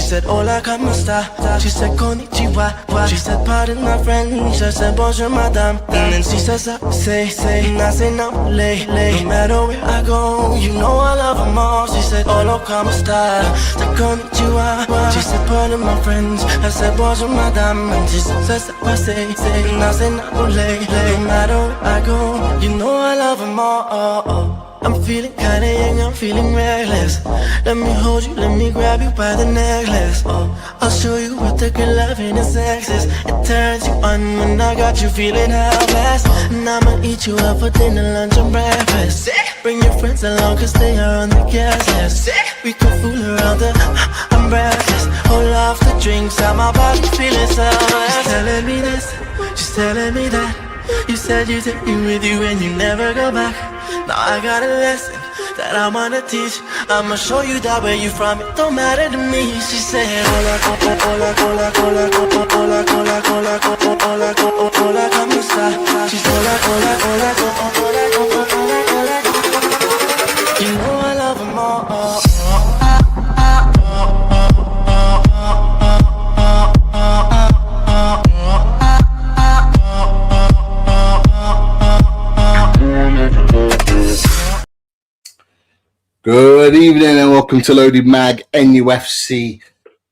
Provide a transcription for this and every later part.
said, hola, como esta? She said, konnichiwa. She said, pardon my French. I said, bonjour, madame. And then she says, say, and I say, no, lay. No matter where I go, you know I love them all. She said, hola, como esta? Said, konnichiwa. She said, pardon my French. I said, bonjour, madame. And she says, I say, and I say, no, lay. No matter where I go, you know I love them all. I'm feeling kinda young, I'm feeling reckless. Let me hold you, let me grab you by the necklace. I'll show you what the good loving and sex is. It turns you on when I got you feeling helpless. And I'ma eat you up for dinner, lunch and breakfast. Bring your friends along cause they are on the guest list. We can fool around I'm breathless. Hold off the drinks, I'm about to feeling selfless. She's telling me this, she's telling me that. You said you take me with you and you never go back. Now I got a lesson that I wanna teach. I'ma show you that where you from, it don't matter to me. She said, hola, hola, hola, hola, hola, hola, hola, hola, hola, hola, hola, como esta? She's hola, hola, hola, hola, hola, hola, hola. You know I love them all. Good evening and welcome to Loaded Mag NUFC.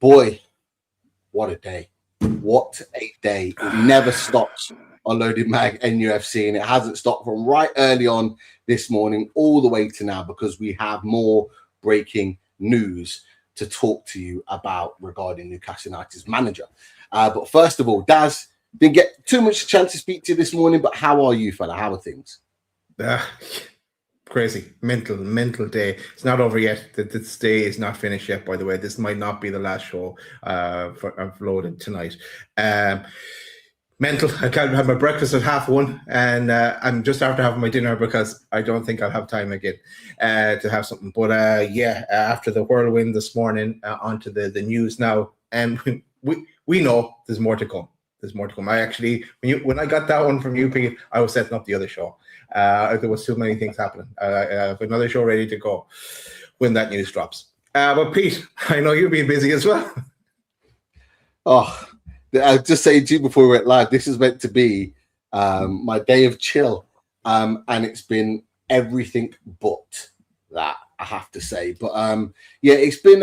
Boy, what a day. What a day. It never stops on Loaded Mag NUFC, and it hasn't stopped from right early on this morning all the way to now because we have more breaking news to talk to you about regarding Newcastle United's manager. But first of all, Daz, didn't get too much chance to speak to you this morning, but how are you, fella? How are things? Crazy, mental day. It's not over yet. This day is not finished yet, by the way. This might not be the last show I've loaded tonight. Mental. I can't have my breakfast at 1:30, and I'm just after having my dinner because I don't think I'll have time again to have something. But after the whirlwind this morning, onto the news now, and we know there's more to come. There's more to come. I actually, when I got that one from you, Pete, I was setting up the other show. There was too many things happening. I have another show ready to go when that news drops. But Pete, I know you've been busy as well. Oh, I'll just say to you before we went live, this is meant to be my day of chill, and it's been everything but that, I have to say. But it's been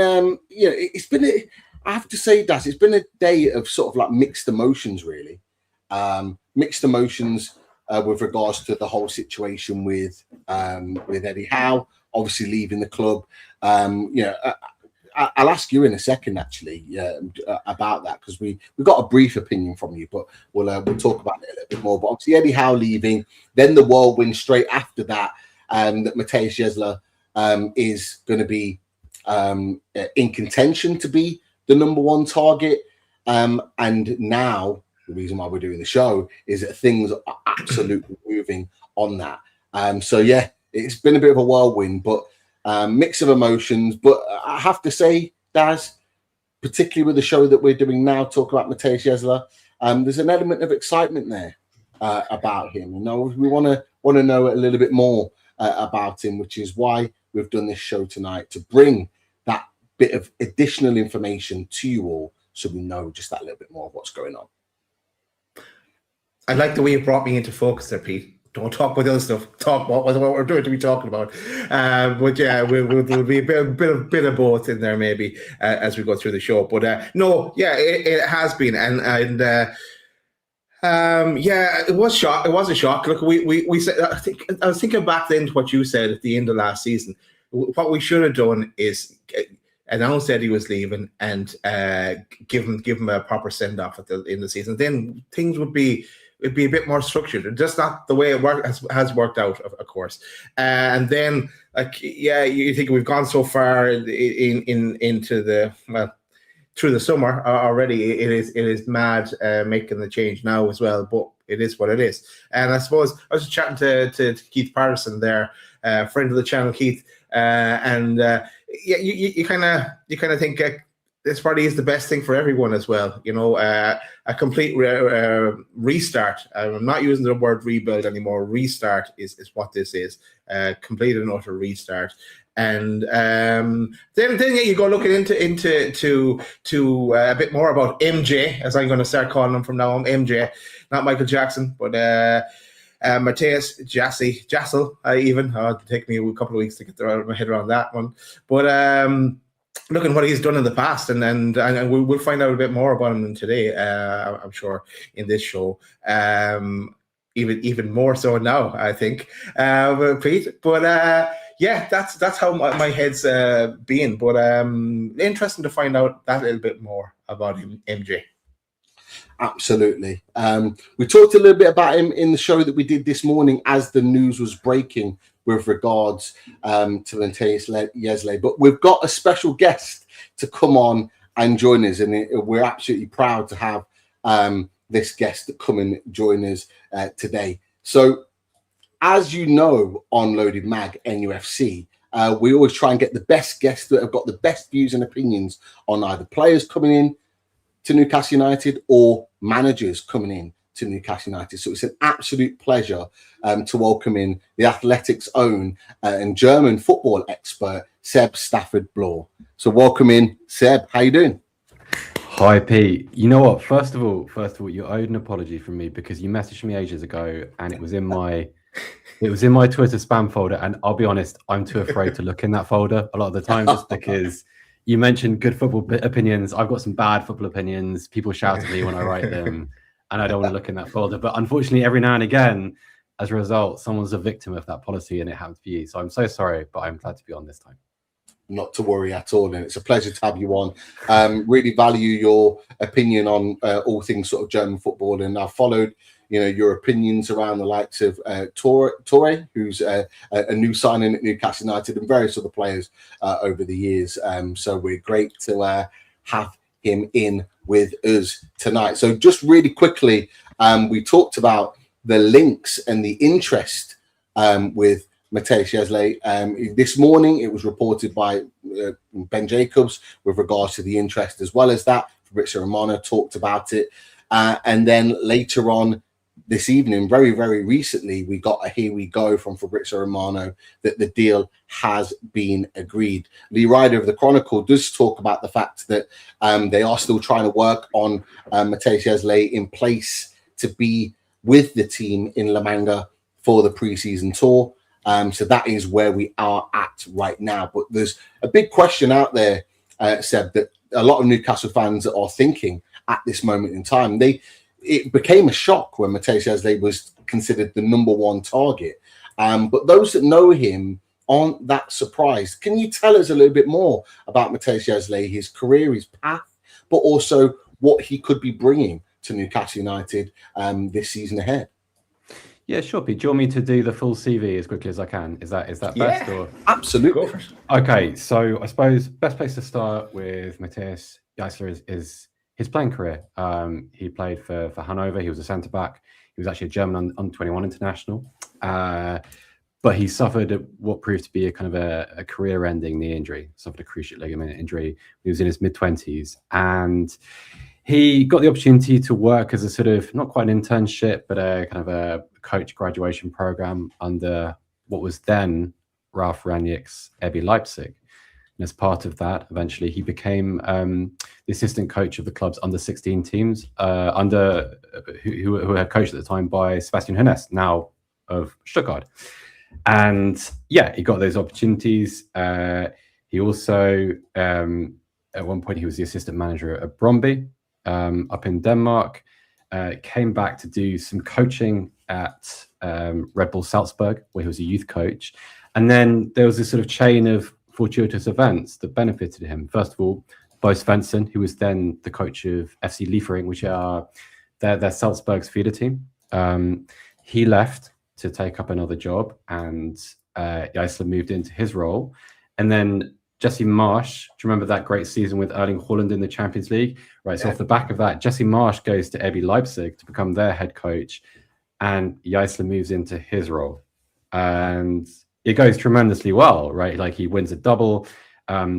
I have to say, Das, it's been a day of sort of like mixed emotions, really. Mixed emotions with regards to the whole situation with Eddie Howe, obviously leaving the club. I'll ask you in a second, actually, about that, because we got a brief opinion from you, but we'll talk about it a little bit more. But obviously, Eddie Howe leaving, then the whirlwind straight after that, that Matthias Jaissle is going to be in contention to be the number one target. And now the reason why we're doing the show is that things are absolutely moving on that. It's been a bit of a whirlwind, but mix of emotions. But I have to say, Daz, particularly with the show that we're doing now, talk about Matthias Jaissle, there's an element of excitement there about him. You know, we want to know a little bit more about him, which is why we've done this show tonight, to bring that bit of additional information to you all, so we know just that little bit more of what's going on. I like the way you brought me into focus there, Pete. Don't talk about the other stuff. Talk about what we're doing to be talking about. But yeah, we'll be a bit of both in there maybe as we go through the show. But it has been, and it was shock. It was a shock. Look, we said. I was thinking back then to what you said at the end of last season. What we should have done is announced that he was leaving and give him a proper send off at the end of the season. Then things would be a bit more structured. Just not the way it has worked out, of course. And then, you think we've gone so far into the through the summer already. It is mad making the change now as well, but it is what it is. And I suppose I was chatting to Keith Patterson there, friend of the channel, Keith, you kind of think this probably is the best thing for everyone as well. You know, a complete restart. I'm not using the word rebuild anymore. Restart is what this is. Complete and utter restart. And then you go looking into a bit more about MJ, as I'm going to start calling him from now on. MJ, not Michael Jackson, but Matthias, Jaissle, even. It'll take me a couple of weeks to get my head around that one. But look at what he's done in the past, and we'll find out a bit more about him today, I'm sure, in this show. Even more so now, I think, Pete. But yeah, that's how my head's been. But interesting to find out that little bit more about him, MJ. Absolutely. We talked a little bit about him in the show that we did this morning as the news was breaking with regards to Matthias Jaissle. But we've got a special guest to come on and join us, and we're absolutely proud to have this guest to come and join us today. So, as you know, on Loaded Mag NUFC, we always try and get the best guests that have got the best views and opinions on either players coming in to Newcastle United or managers coming in to Newcastle United. So it's an absolute pleasure to welcome in the Athletics' own and German football expert, Seb Stafford-Bloor. So welcome in, Seb. How you doing? Hi, Pete. You know what? First of all, you owed an apology from me because you messaged me ages ago and it was in my Twitter spam folder. And I'll be honest, I'm too afraid to look in that folder a lot of the time just because you mentioned good football opinions. I've got some bad football opinions. People shout at me when I write them, and I don't want to look in that folder. But unfortunately, every now and again, as a result, someone's a victim of that policy, and it happens to be you. So I'm so sorry, but I'm glad to be on this time. Not to worry at all, and it's a pleasure to have you on. Really value your opinion on all things sort of German football, and I've followed, your opinions around the likes of Torre, who's a new signing at Newcastle United, and various other players over the years. So we're great to have him in with us tonight. So just really quickly, we talked about the links and the interest with Matthias Jaissle. This morning, it was reported by Ben Jacobs with regards to the interest, as well as that. Fabrizio Romano talked about it. And then later on this evening, very, very recently, we got a here we go from Fabrizio Romano that the deal has been agreed. Lee Ryder of the Chronicle does talk about the fact that they are still trying to work on Matthias Jaissle in place to be with the team in La Manga for the pre-season tour. So that is where we are at right now. But there's a big question out there, Seb, that a lot of Newcastle fans are thinking at this moment in time. It became a shock when Matthias Jaissle was considered the number one target. But those that know him aren't that surprised. Can you tell us a little bit more about Matthias Jaissle, his career, his path, but also what he could be bringing to Newcastle United this season ahead? Yeah, sure, Pete. Do you want me to do the full CV as quickly as I can? Is that best? Or absolutely. Okay, so I suppose best place to start with Matthias Jaissle is his playing career. He played for Hanover. He was a centre back. He was actually a German under-21 international, but he suffered what proved to be a kind of a career-ending knee injury. Suffered a cruciate ligament injury. He was in his mid-20s, and he got the opportunity to work as a sort of, not quite an internship, but a kind of a coach graduation program under what was then Ralf Rangnick's RB Leipzig. And as part of that, eventually he became the assistant coach of the club's under-16 teams, who were coached at the time by Sebastian Hoeneß, now of Stuttgart. And yeah, he got those opportunities. He also, at one point, he was the assistant manager at Brøndby up in Denmark. Came back to do some coaching at Red Bull Salzburg, where he was a youth coach. And then there was this sort of chain of fortuitous events that benefited him. First of all, Bo Svensson, who was then the coach of FC Liefering, which are their Salzburg's feeder team. He left to take up another job, and Jaissle moved into his role. And then Jesse Marsch, do you remember that great season with Erling Haaland in the Champions League? Right, so off the back of that, Jesse Marsch goes to RB Leipzig to become their head coach, and Jaissle moves into his role. And it goes tremendously well, right? Like he wins a double,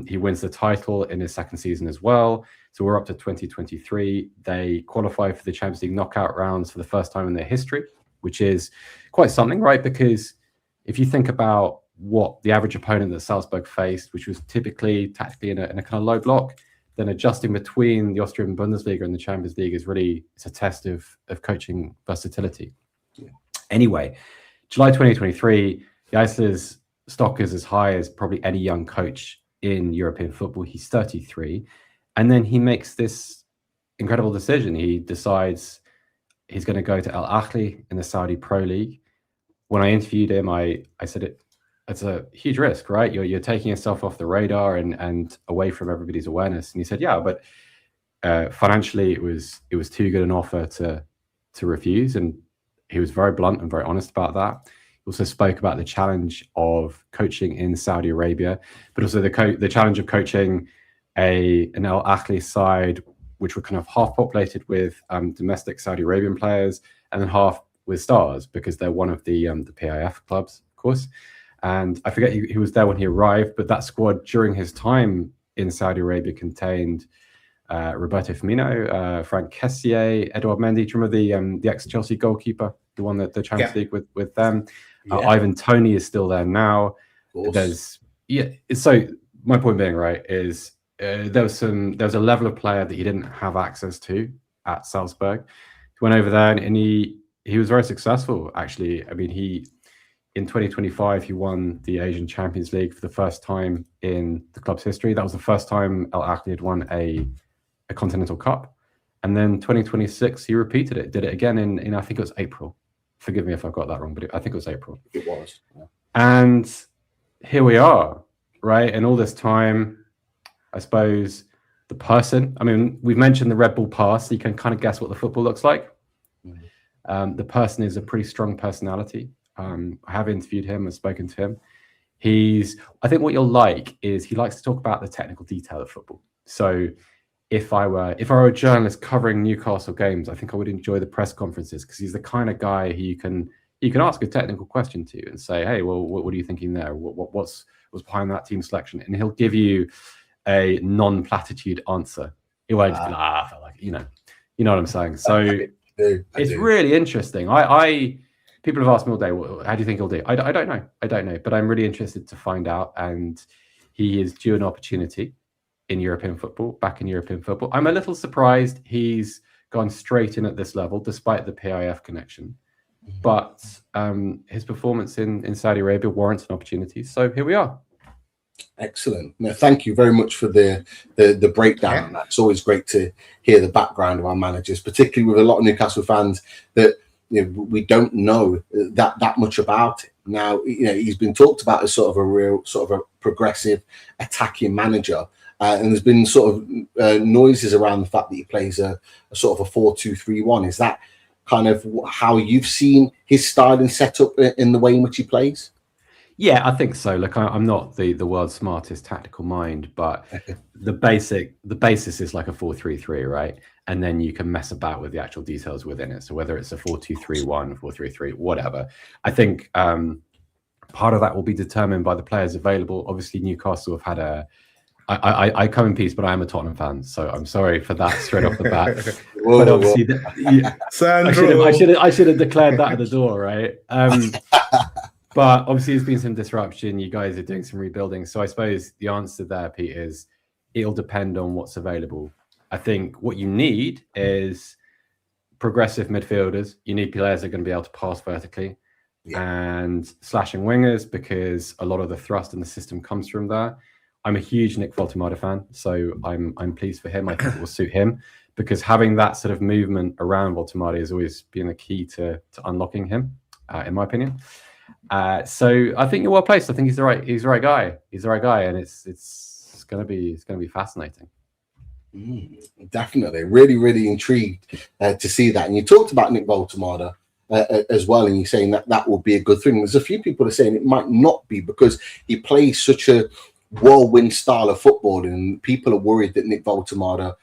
He wins the title in his second season as well. So we're up to 2023. They qualify for the Champions League knockout rounds for the first time in their history, which is quite something, right? Because if you think about what the average opponent that Salzburg faced, which was typically tactically in a kind of low block, then adjusting between the Austrian Bundesliga and the Champions League is really, it's a test of coaching versatility. Yeah. Anyway, July 2023, Jaissle's stock is as high as probably any young coach in European football. He's 33. And then he makes this incredible decision. He decides he's going to go to Al Ahly in the Saudi Pro League. When I interviewed him, I said it's a huge risk, right? You're taking yourself off the radar and away from everybody's awareness. And he said, yeah, but financially it was too good an offer to refuse. And he was very blunt and very honest about that. He also spoke about the challenge of coaching in Saudi Arabia, but also the challenge of coaching an Al Ahly side, which were kind of half populated with domestic Saudi Arabian players and then half with stars, because they're one of the PIF clubs, of course. And I forget he was there when he arrived, but that squad during his time in Saudi Arabia contained Roberto Firmino, Frank Kessié, Edouard Mendy. Do you remember the ex-Chelsea goalkeeper, the one that the Champions League with them? Yeah. Ivan Toney is still there now. So my point being, right, is there was a level of player that he didn't have access to at Salzburg. He went over there and he was very successful, actually. I mean, in 2025, he won the Asian Champions League for the first time in the club's history. That was the first time Al Ahly had won a Continental Cup. And then 2026, he repeated it, did it again in I think it was April. Forgive me if I've got that wrong, but I think it was April. It was. Yeah. And here we are, right? And all this time, I suppose the person, I mean, we've mentioned the Red Bull pass, so you can kind of guess what the football looks like. Mm-hmm. The person is a pretty strong personality. I have interviewed him and spoken to him. I think what you'll like is he likes to talk about the technical detail of football. So if I were a journalist covering Newcastle games, I think I would enjoy the press conferences, because he's the kind of guy who you can ask a technical question to and say, hey, well, what are you thinking there? What's behind that team selection? And he'll give you a non-platitude answer. He won't just be like, I felt like, you know what I'm saying? So I do. Really interesting. People have asked me all day, well, how do you think he'll do? I don't know, but I'm really interested to find out. And he is due an opportunity in European football, back in European football. I'm a little surprised he's gone straight in at this level, despite the PIF connection. But his performance in Saudi Arabia warrants an opportunity. So here we are. Excellent. No, thank you very much for the breakdown. Yeah. It's always great to hear the background of our managers, particularly with a lot of Newcastle fans that we don't know that much about it. Now, he's been talked about as sort of a progressive attacking manager, and there's been sort of noises around the fact that he plays a sort of a 4-2-3-1. Is that kind of how you've seen his style and setup in the way in which he plays? Yeah, I think so. Look, I'm not the world's smartest tactical mind, but the basis is like a 4-3-3, right? And then you can mess about with the actual details within it. So whether it's a 4-2-3-1, 4-3-3, whatever, I think part of that will be determined by the players available. Obviously, Newcastle have had I come in peace, but I am a Tottenham fan, so I'm sorry for that straight off the bat. But obviously, I should have declared that at the door, right? But obviously, there's been some disruption. You guys are doing some rebuilding. So I suppose the answer there, Pete, is it'll depend on what's available. I think what you need is progressive midfielders. You need players that are going to be able to pass vertically and slashing wingers, because a lot of the thrust in the system comes from there. I'm a huge Nick Voltemada fan, so I'm pleased for him. I think it will suit him, because having that sort of movement around Voltemada has always been the key to unlocking him, in my opinion. So I think you're well placed. I think he's the right guy. He's the right guy, and it's gonna be fascinating. Definitely, really intrigued to see that. And you talked about Nick Voltemada as well, and you're saying that will be a good thing. There's a few people that are saying it might not be, because he plays such a whirlwind style of football, and people are worried that Nick Voltemada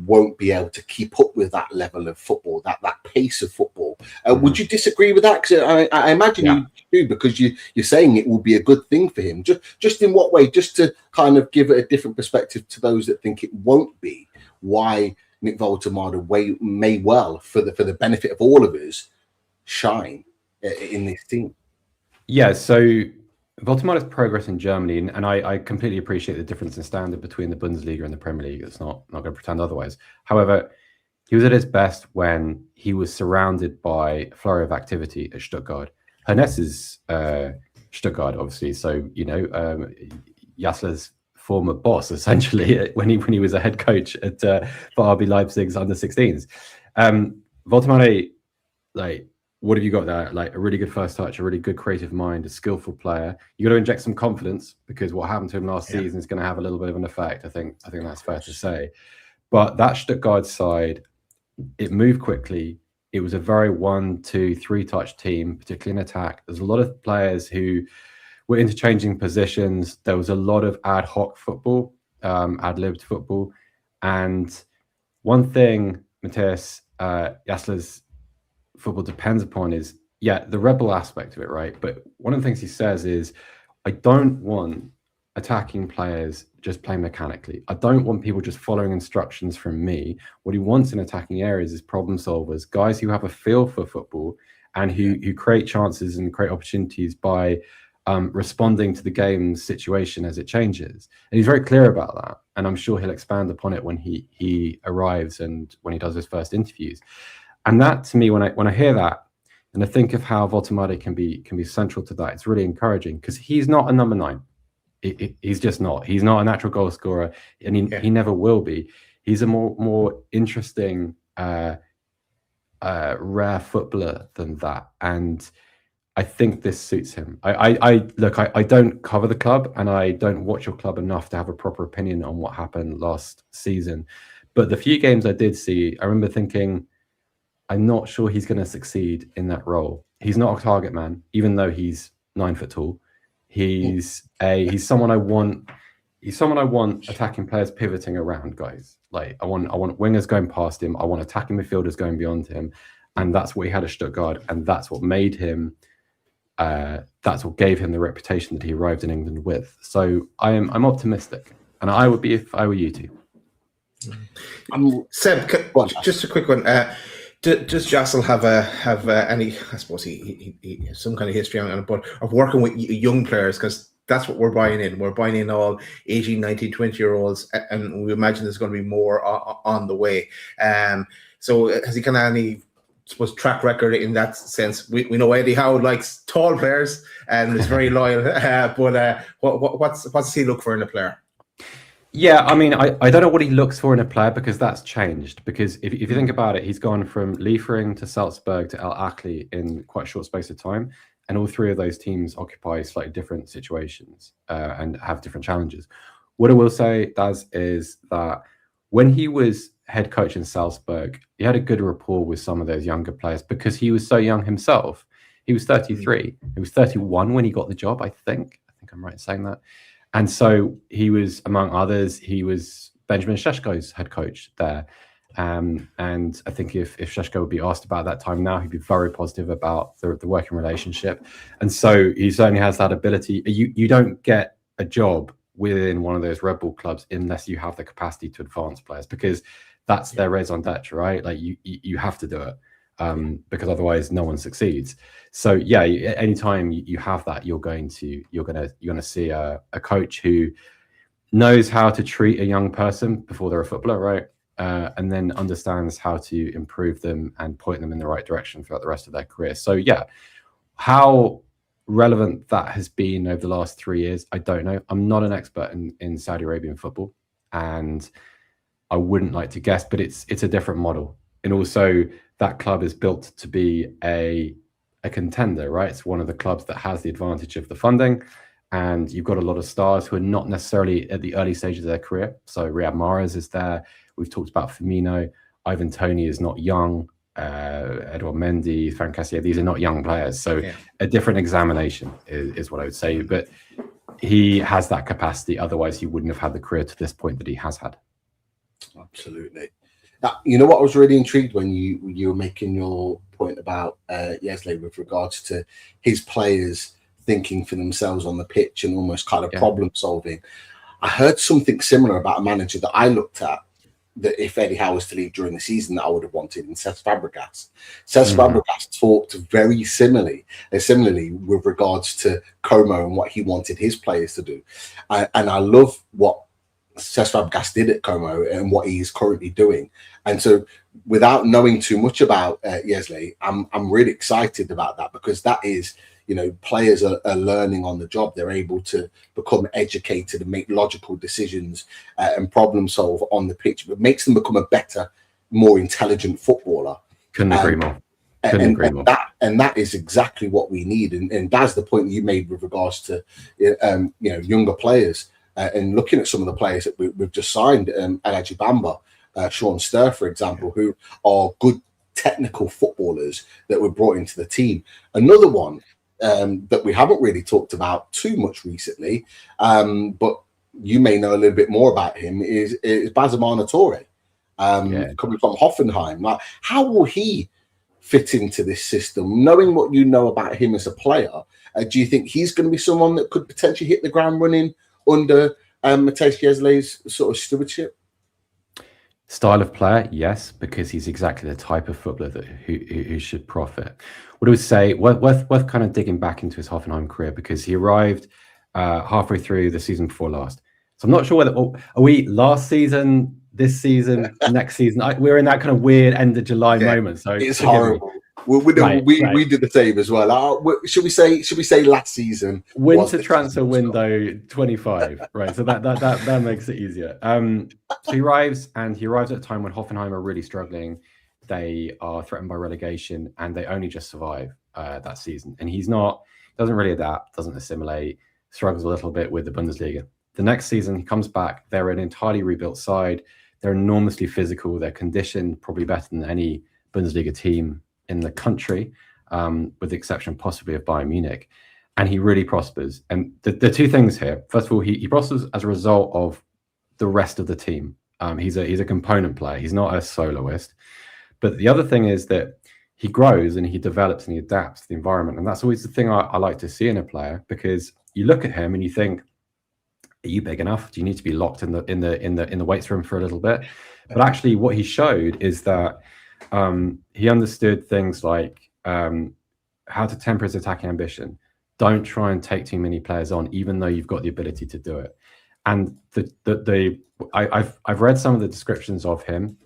won't be able to keep up with that level of football, that pace of football. Would you disagree with that? Because I imagine you do, because you're saying it will be a good thing for him. Just in what way? Just to kind of give it a different perspective to those that think it won't be. Why Nick Woltemade may well, for the benefit of all of us, shine in this team. Yeah, so Woltemade's progress in Germany, and I completely appreciate the difference in standard between the Bundesliga and the Premier League. It's not going to pretend otherwise. However, he was at his best when he was surrounded by a flurry of activity at Stuttgart. Hoeneß is Stuttgart, obviously. So, Jaissle's former boss, essentially, when he was a head coach at for RB Leipzig's under-16s. Woltemade, what have you got there? Like a really good first touch, a really good creative mind, a skillful player. You got to inject some confidence, because what happened to him last season is going to have a little bit of an effect. I think that's fair to say. But that Stuttgart side, it moved quickly. It was a very 1, 2, 3 touch team, particularly in attack. There's a lot of players who were interchanging positions. There was a lot of ad hoc football, ad-libbed football. And one thing, Matthias, Jaissle's football depends upon is, the rebel aspect of it, right? But one of the things he says is, I don't want attacking players just playing mechanically. I don't want people just following instructions from me. What he wants in attacking areas is problem solvers, guys who have a feel for football and who create chances and create opportunities by responding to the game's situation as it changes. And he's very clear about that. And I'm sure he'll expand upon it when he arrives and when he does his first interviews. And that, to me, when I hear that and I think of how Woltemade can be central to that, it's really encouraging, because he's not a number 9. He's just not. He's not a natural goal scorer, and he never will be. He's a more interesting, rare footballer than that, and I think this suits him. I don't cover the club, and I don't watch your club enough to have a proper opinion on what happened last season. But the few games I did see, I remember thinking, I'm not sure he's going to succeed in that role. He's not a target man, even though he's 9 foot tall. He's someone I want. He's someone I want attacking players pivoting around, guys. Like I want wingers going past him. I want attacking midfielders going beyond him, and that's what he had at Stuttgart, and that's what made him. That's what gave him the reputation that he arrived in England with. So I'm optimistic, and I would be if I were you two. Seb, just a quick one. Does Jaissle have any? I suppose he has some kind of history on it, but of working with young players, because that's what we're buying in. We're buying in all 18, 19, 20-year-olds, and we imagine there's going to be more on the way. So has he kind of any, suppose, track record in that sense? We know Eddie Howe likes tall players and is very loyal, but what does he look for in a player? Yeah, I mean, I don't know what he looks for in a player, because that's changed. Because if you think about it, he's gone from Liefering to Salzburg to Al Ahly in quite a short space of time. And all 3 of those teams occupy slightly different situations and have different challenges. What I will say, Daz, is that when he was head coach in Salzburg, he had a good rapport with some of those younger players because he was so young himself. He was 33. He was 31 when he got the job, I think. I think I'm right in saying that. And so he was, among others, he was Benjamin Šeško's head coach there. And I think if Šeško would be asked about that time now, he'd be very positive about the working relationship. And so he certainly has that ability. You don't get a job within one of those Red Bull clubs unless you have the capacity to advance players, because that's their raison d'etre, right? Like you have to do it. Because otherwise no one succeeds. So yeah, anytime you have that, you're going to see a coach who knows how to treat a young person before they're a footballer, right? And then understands how to improve them and point them in the right direction throughout the rest of their career. So yeah, how relevant that has been over the last 3 years, I don't know. I'm not an expert in Saudi Arabian football, and I wouldn't like to guess, but it's a different model. And also that club is built to be a contender, right? It's one of the clubs that has the advantage of the funding, and you've got a lot of stars who are not necessarily at the early stages of their career. So Riyad Mahrez is there. We've talked about Firmino. Ivan Toney is not young. Edouard Mendy, Franck Cassier, these are not young players. So a different examination is what I would say. But he has that capacity. Otherwise, he wouldn't have had the career to this point that he has had. Absolutely. That, you know what, I was really intrigued when you were making your point about Jaissle with regards to his players thinking for themselves on the pitch and almost kind of problem solving. I heard something similar about a manager that I looked at, that if Eddie Howe was to leave during the season, that I would have wanted, in Cesc Fabregas. Cesc Fabregas talked very similarly with regards to Como and what he wanted his players to do. And I love what Cesc Fabregas did at Como and what he's currently doing. And so, without knowing too much about Jaissle, I'm really excited about that, because that is, you know, players are learning on the job. They're able to become educated and make logical decisions and problem solve on the pitch. It makes them become a better, more intelligent footballer. Couldn't agree more. And that is exactly what we need. And that's the point you made with regards to younger players. And looking at some of the players that we've just signed, Alaji Bamba, Sean Stir, for example, who are good technical footballers that were brought into the team. Another one that we haven't really talked about too much recently, but you may know a little bit more about him, is Bazamana Toure, coming from Hoffenheim. Like, how will he fit into this system? Knowing what you know about him as a player, do you think he's going to be someone that could potentially hit the ground running under Matthias Jaissle's sort of stewardship? Style of player, yes, because he's exactly the type of footballer who should profit. What I would say, worth kind of digging back into his Hoffenheim career, because he arrived halfway through the season before last. So I'm not sure whether are we last season, this season, next season. We're in that kind of weird end of July moment. So it's horrible. We did the same as well. Should we say last season? Winter transfer window 25, right? So that makes it easier. So he arrives at a time when Hoffenheim are really struggling. They are threatened by relegation, and they only just survive that season. And doesn't really adapt, doesn't assimilate, struggles a little bit with the Bundesliga. The next season he comes back. They're an entirely rebuilt side. They're enormously physical. They're conditioned probably better than any Bundesliga team in the country, with the exception possibly of Bayern Munich, and he really prospers. And the two things here: first of all, he prospers as a result of the rest of the team. He's a component player. He's not a soloist. But the other thing is that he grows and he develops and he adapts to the environment, and that's always the thing I like to see in a player, because you look at him and you think, are you big enough? Do you need to be locked in the weights room for a little bit? But actually, what he showed is that he understood things like how to temper his attacking ambition. Don't try and take too many players on, even though you've got the ability to do it. And I've read some of the descriptions of him,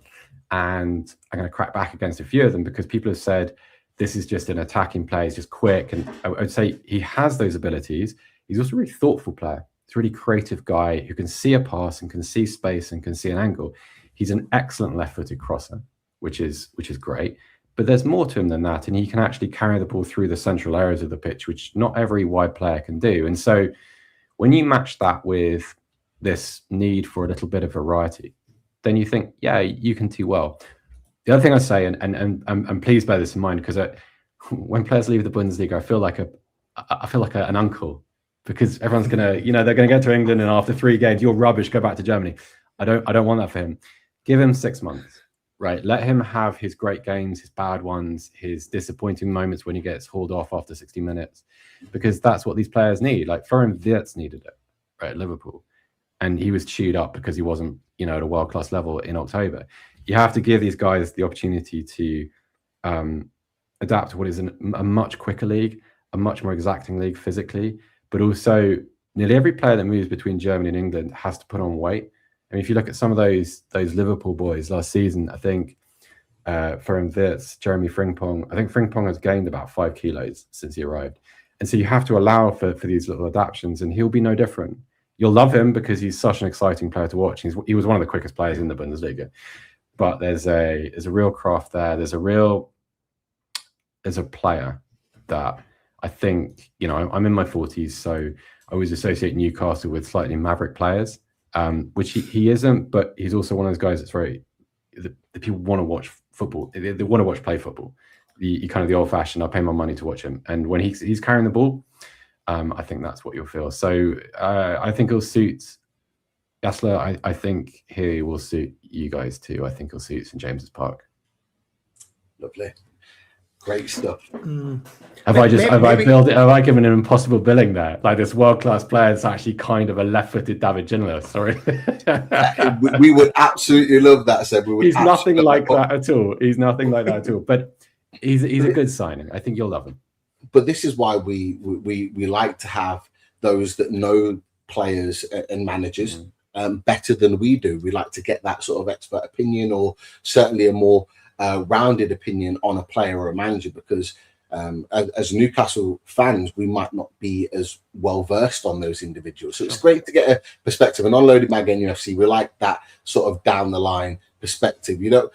and I'm going to crack back against a few of them, because people have said this is just an attacking player, he's just quick. And I would say he has those abilities. He's also a really thoughtful player. He's a really creative guy who can see a pass and can see space and can see an angle. He's an excellent left-footed crosser, which is great. But there's more to him than that, and he can actually carry the ball through the central areas of the pitch, which not every wide player can do. And so when you match that with this need for a little bit of variety, then you think, yeah, you can do well. The other thing I say, and please bear this in mind, because when players leave the Bundesliga, I feel like an uncle, because everyone's gonna, they're gonna get to England, and after 3 games, you're rubbish, go back to Germany. I don't want that for him. Give him 6 months. Right, let him have his great games, his bad ones, his disappointing moments when he gets hauled off after 60 minutes, because that's what these players need. Like Florian Wirtz needed it, right, at Liverpool, and he was chewed up because he wasn't, at a world-class level in October. You have to give these guys the opportunity to adapt to what is a much quicker league, a much more exacting league physically, but also nearly every player that moves between Germany and England has to put on weight. I mean, if you look at some of those Liverpool boys last season, I think Florian Wirtz, Jeremy Frimpong, I think Frimpong has gained about 5 kilos since he arrived. And so you have to allow for these little adaptations, and he'll be no different. You'll love him because he's such an exciting player to watch. He was one of the quickest players in the Bundesliga. But there's a real craft there. There's a player that I think, I'm in my 40s, so I always associate Newcastle with slightly maverick players. Which he isn't, but he's also one of those guys that's the people want to watch football. They want to watch play football. The kind of the old-fashioned, I'll pay my money to watch him. And when he's carrying the ball, I think that's what you'll feel. So I think he'll suit Jaissle, I think he will suit you guys too. I think he'll suit St James's Park. Lovely. Great stuff. Have I given an impossible billing there? Like this world-class player is actually kind of a left-footed David Ginola. Sorry. We would absolutely love that, Seb. He's nothing like that at all. He's nothing like that at all. But he's a good signing. I think you'll love him. But this is why we like to have those that know players and managers better than we do. We like to get that sort of expert opinion, or certainly a more rounded opinion on a player or a manager, because as Newcastle fans, we might not be as well versed on those individuals. So it's great to get a perspective. And on Loaded Mag NUFC, we like that sort of down the line perspective. You know,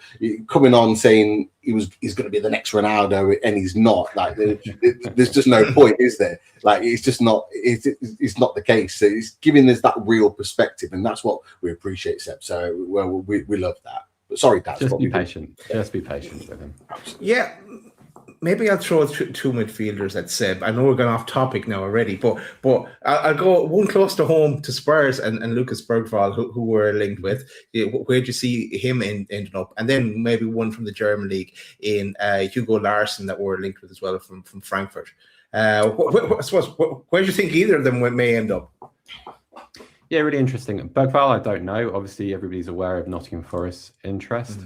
coming on saying he's going to be the next Ronaldo and he's not. Like there's just no point, is there? Like it's just not. It's not the case. So it's giving us that real perspective, and that's what we appreciate, Seb. So we love that. But sorry, Dad. Just be patient. Just be patient with him. Yeah. Maybe I'll throw two midfielders at Seb. I know we're going off topic now already, but I'll go one close to home to Spurs and Lucas Bergvall, who we're linked with. Where'd you see him ending up? And then maybe one from the German league in Hugo Larsson that we're linked with as well from Frankfurt. I suppose, where do you think either of them may end up? Yeah, really interesting. Bergvall, I don't know. Obviously, everybody's aware of Nottingham Forest's interest.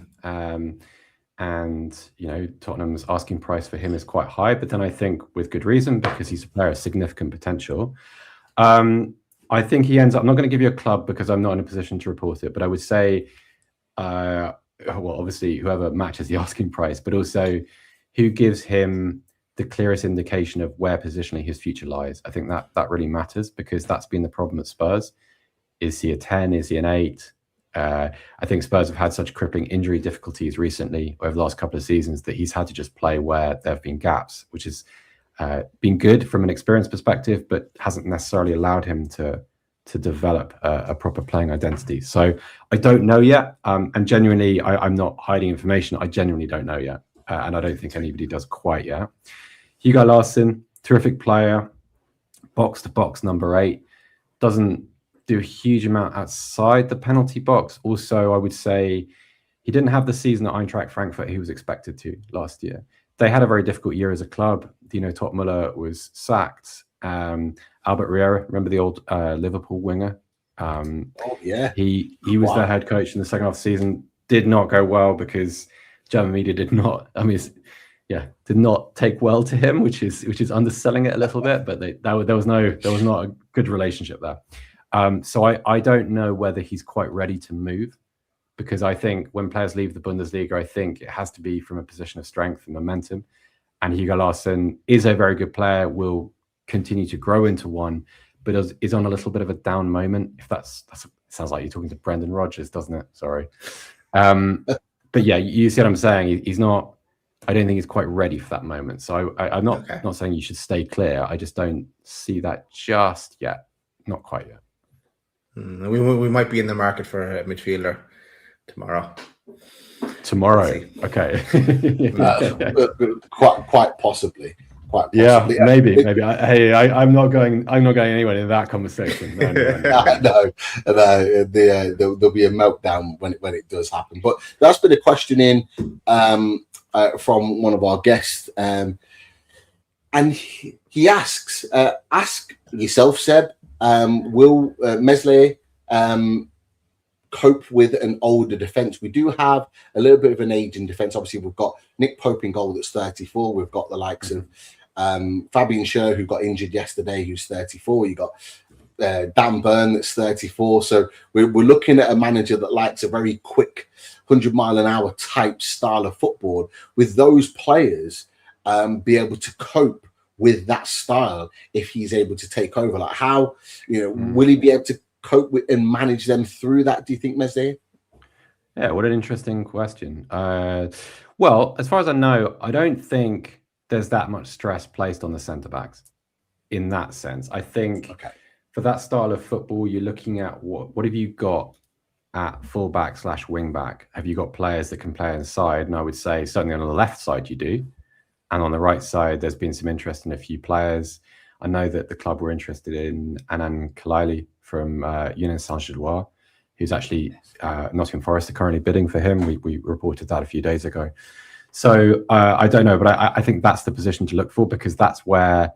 And, you know, Tottenham's asking price for him is quite high, but then I think with good reason, because he's a player of significant potential. I think he ends up, I'm not going to give you a club because I'm not in a position to report it, but I would say, well, obviously whoever matches the asking price, but also who gives him the clearest indication of where positionally his future lies. I think that really matters, because that's been the problem at Spurs. Is he a 10? Is he an 8? I think Spurs have had such crippling injury difficulties recently over the last couple of seasons that he's had to just play where there have been gaps, which has been good from an experience perspective, but hasn't necessarily allowed him to develop a proper playing identity. So I don't know yet. And genuinely, I'm not hiding information. I genuinely don't know yet. And I don't think anybody does quite yet. Hugo Larsson, terrific player, box-to-box number 8, doesn't do a huge amount outside the penalty box. Also, I would say he didn't have the season at Eintracht Frankfurt he was expected to last year. They had a very difficult year as a club. Dino Topmuller was sacked. Albert Riera, remember the old Liverpool winger? Yeah. He was their head coach in the second half of the season. Did not go well because German media did not take well to him, which is underselling it a little bit. But there was not a good relationship there. So I don't know whether he's quite ready to move, because I think when players leave the Bundesliga, I think it has to be from a position of strength and momentum. And Hugo Larsson is a very good player, will continue to grow into one, but is on a little bit of a down moment. If that's it sounds like you're talking to Brendan Rodgers, doesn't it? Sorry. But yeah, you see what I'm saying? He's not. I don't think he's quite ready for that moment. So I'm not saying you should stay clear. I just don't see that just yet. Not quite yet. We might be in the market for a midfielder tomorrow. Okay. Quite possibly. Yeah, maybe. I'm not going anywhere in that conversation. No. There'll be a meltdown when it does happen. But that's been a question in from one of our guests, and he asks, ask yourself, Seb, will Meslier cope with an older defence? We do have a little bit of an age in defence. Obviously, we've got Nick Pope in goal that's 34. We've got the likes of Fabian Schär, who got injured yesterday, who's 34. You got Dan Burn, that's 34. So we're looking at a manager that likes a very quick 100-mile-an-hour type style of football. With those players, be able to cope with that style if he's able to take over. Like how, will he be able to cope with and manage them through that, do you think, Meslier? Yeah, what an interesting question. Well, as far as I know, I don't think there's that much stress placed on the centre-backs in that sense. I think for that style of football, you're looking at what have you got at full-back/wing-back? Have you got players that can play inside? And I would say certainly on the left side you do. And on the right side, there's been some interest in a few players. I know that the club were interested in Anan Kalaili from Union Saint-Gilloise. who's actually Nottingham Forest are currently bidding for him. We reported that a few days ago. So I don't know, but I think that's the position to look for, because that's where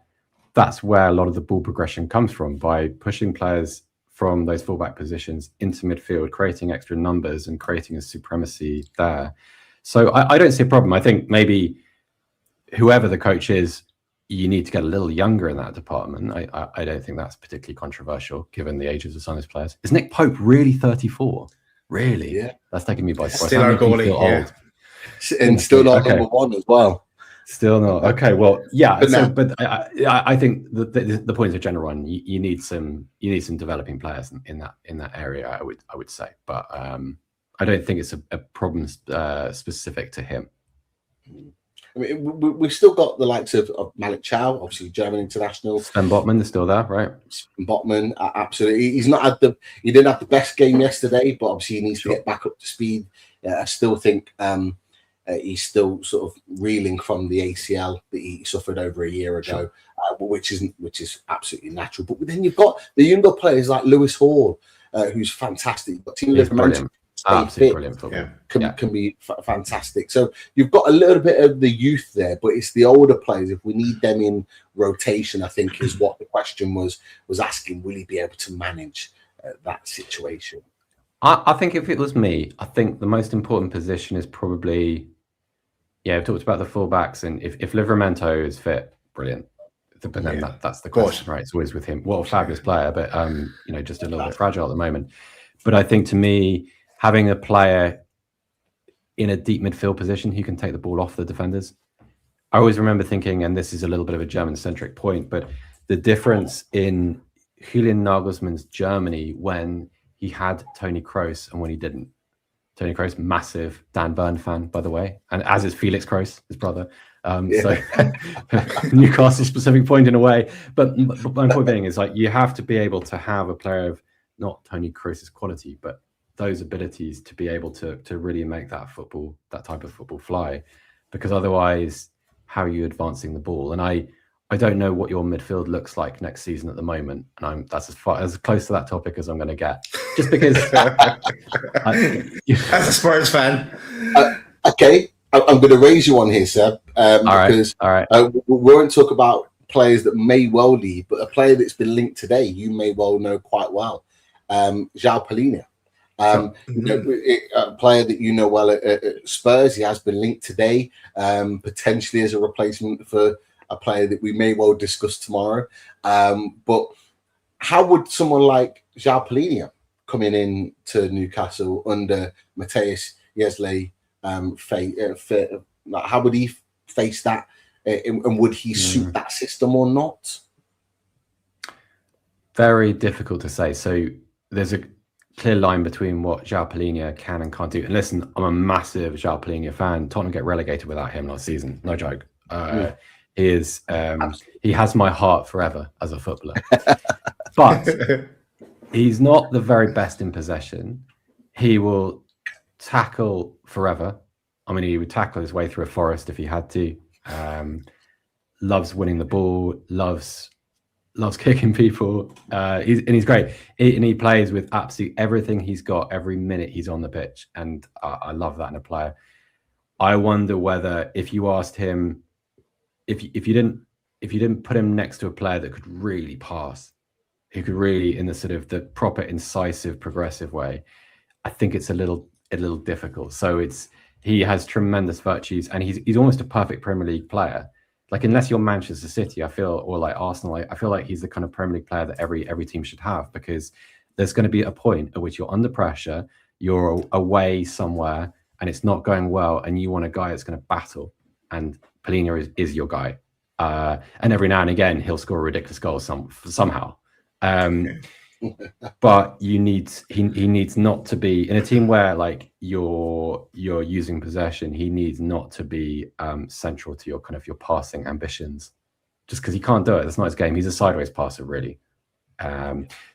a lot of the ball progression comes from, by pushing players from those fullback positions into midfield, creating extra numbers and creating a supremacy there. So I don't see a problem. I think maybe whoever the coach is, you need to get a little younger in that department. I don't think that's particularly controversial given the ages of some of his players. Is Nick Pope really 34? Really? Yeah. That's taking me by surprise. Still our goalie, yeah. Old. And still not number one as well. Still not. Okay, well, yeah. But I think the point is a general one. You need some developing players in that area. I would say, but I don't think it's a problem specific to him. I mean, we've still got the likes of Malik Chow, obviously German international. Sven Botman is still there, right? Sven Botman, absolutely. He didn't have the best game yesterday, but obviously he needs to get back up to speed. I still think he's still sort of reeling from the ACL that he suffered over a year ago, which is absolutely natural. But then you've got the younger players like Lewis Hall, who's fantastic. You've got Team Liverpool. Absolutely brilliant football. Can be fantastic. So you've got a little bit of the youth there, but it's the older players. If we need them in rotation, I think is what the question was asking. Will he be able to manage that situation? I think if it was me, I think the most important position is probably, we've talked about the fullbacks, and if Livramento is fit, brilliant. But then that's the question, right? It's always with him. Well, fabulous player, but just a little bit fragile at the moment. But I think to me, having a player in a deep midfield position who can take the ball off the defenders. I always remember thinking, and this is a little bit of a German-centric point, but the difference in Julian Nagelsmann's Germany when he had Toni Kroos and when he didn't. Toni Kroos, massive Dan Burn fan, by the way, and as is Felix Kroos, his brother. So Newcastle-specific point in a way. But my point being is, like, you have to be able to have a player of not Toni Kroos's quality, but those abilities to be able to really make that type of football fly, because otherwise how are you advancing the ball? And I don't know what your midfield looks like next season at the moment, and that's as close to that topic as I'm going to get, just because as a Spurs fan. Okay, I'm going to raise you on here, Seb, because we won't talk about players that may well leave, but a player that's been linked today you may well know quite well, João Palhinha. A player that you know well at Spurs. He has been linked today, potentially as a replacement for a player that we may well discuss tomorrow. But how would someone like Jaissle Palhinha coming in to Newcastle under Matthias, Jaissle, how would he face that? And would he suit that system or not? Very difficult to say. So there's a clear line between what João Palhinha can and can't do. And listen, I'm a massive João Palhinha fan. Tottenham get relegated without him last season. No joke. He is. He has my heart forever as a footballer. But he's not the very best in possession. He will tackle forever. I mean, he would tackle his way through a forest if he had to. Loves winning the ball. Loves kicking people. He's great. And he plays with absolutely everything he's got every minute he's on the pitch. And I love that in a player. I wonder whether if you asked him, if you didn't put him next to a player that could really pass, who could really, in the sort of the proper incisive progressive way, I think it's a little difficult. So he has tremendous virtues, and he's almost a perfect Premier League player. Like, unless you're Manchester City, I feel, or like Arsenal, I feel like he's the kind of Premier League player that every team should have, because there's going to be a point at which you're under pressure, you're away somewhere, and it's not going well, and you want a guy that's going to battle, and Palhinha is your guy. And every now and again, he'll score a ridiculous goal somehow. But he needs not to be in a team where, like, you're using possession. He needs not to be central to your passing ambitions, just because he can't do it. That's not his game. He's a sideways passer, really.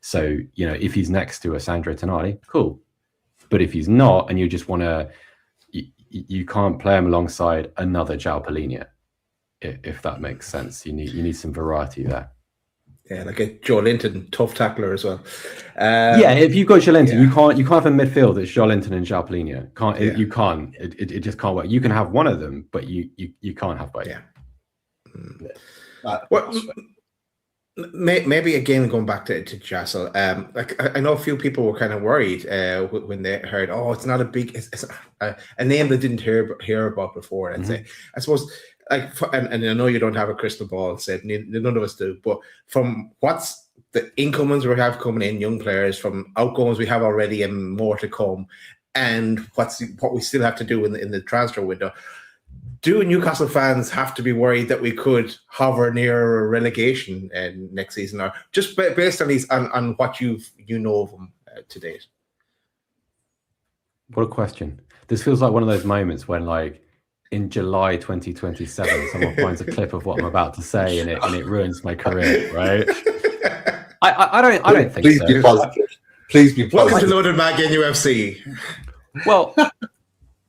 So if he's next to a Sandro Tonali, cool. But if he's not, and you just want to, you can't play him alongside another João Palhinha, if that makes sense. You need some variety there. Yeah, like a Joe Linton, tough tackler as well. Yeah, if you've got Joelinton, you can't have a midfield that's Joelinton and Jalpolino. You can't. It just can't work. You can have one of them, but you can't have both. Yeah. Well, maybe again going back to Jaissle, like I know a few people were kind of worried when they heard, oh, it's not a big, it's a name they didn't hear about before. I'd say, I suppose, like, and I know you don't have a crystal ball, said none of us do, but from what's the incomings we have coming in, young players, from outgoings we have already and more to come, and what we still have to do in the transfer window. Do Newcastle fans have to be worried that we could hover near relegation next season, or just based on these on what you know of them to date? What a question! This feels like one of those moments when, like, in July 2027, someone finds a clip of what I'm about to say, and it ruins my career, right? I don't think Please so. be positive. Please be positive. Welcome to Loaded Mag NUFC. Well,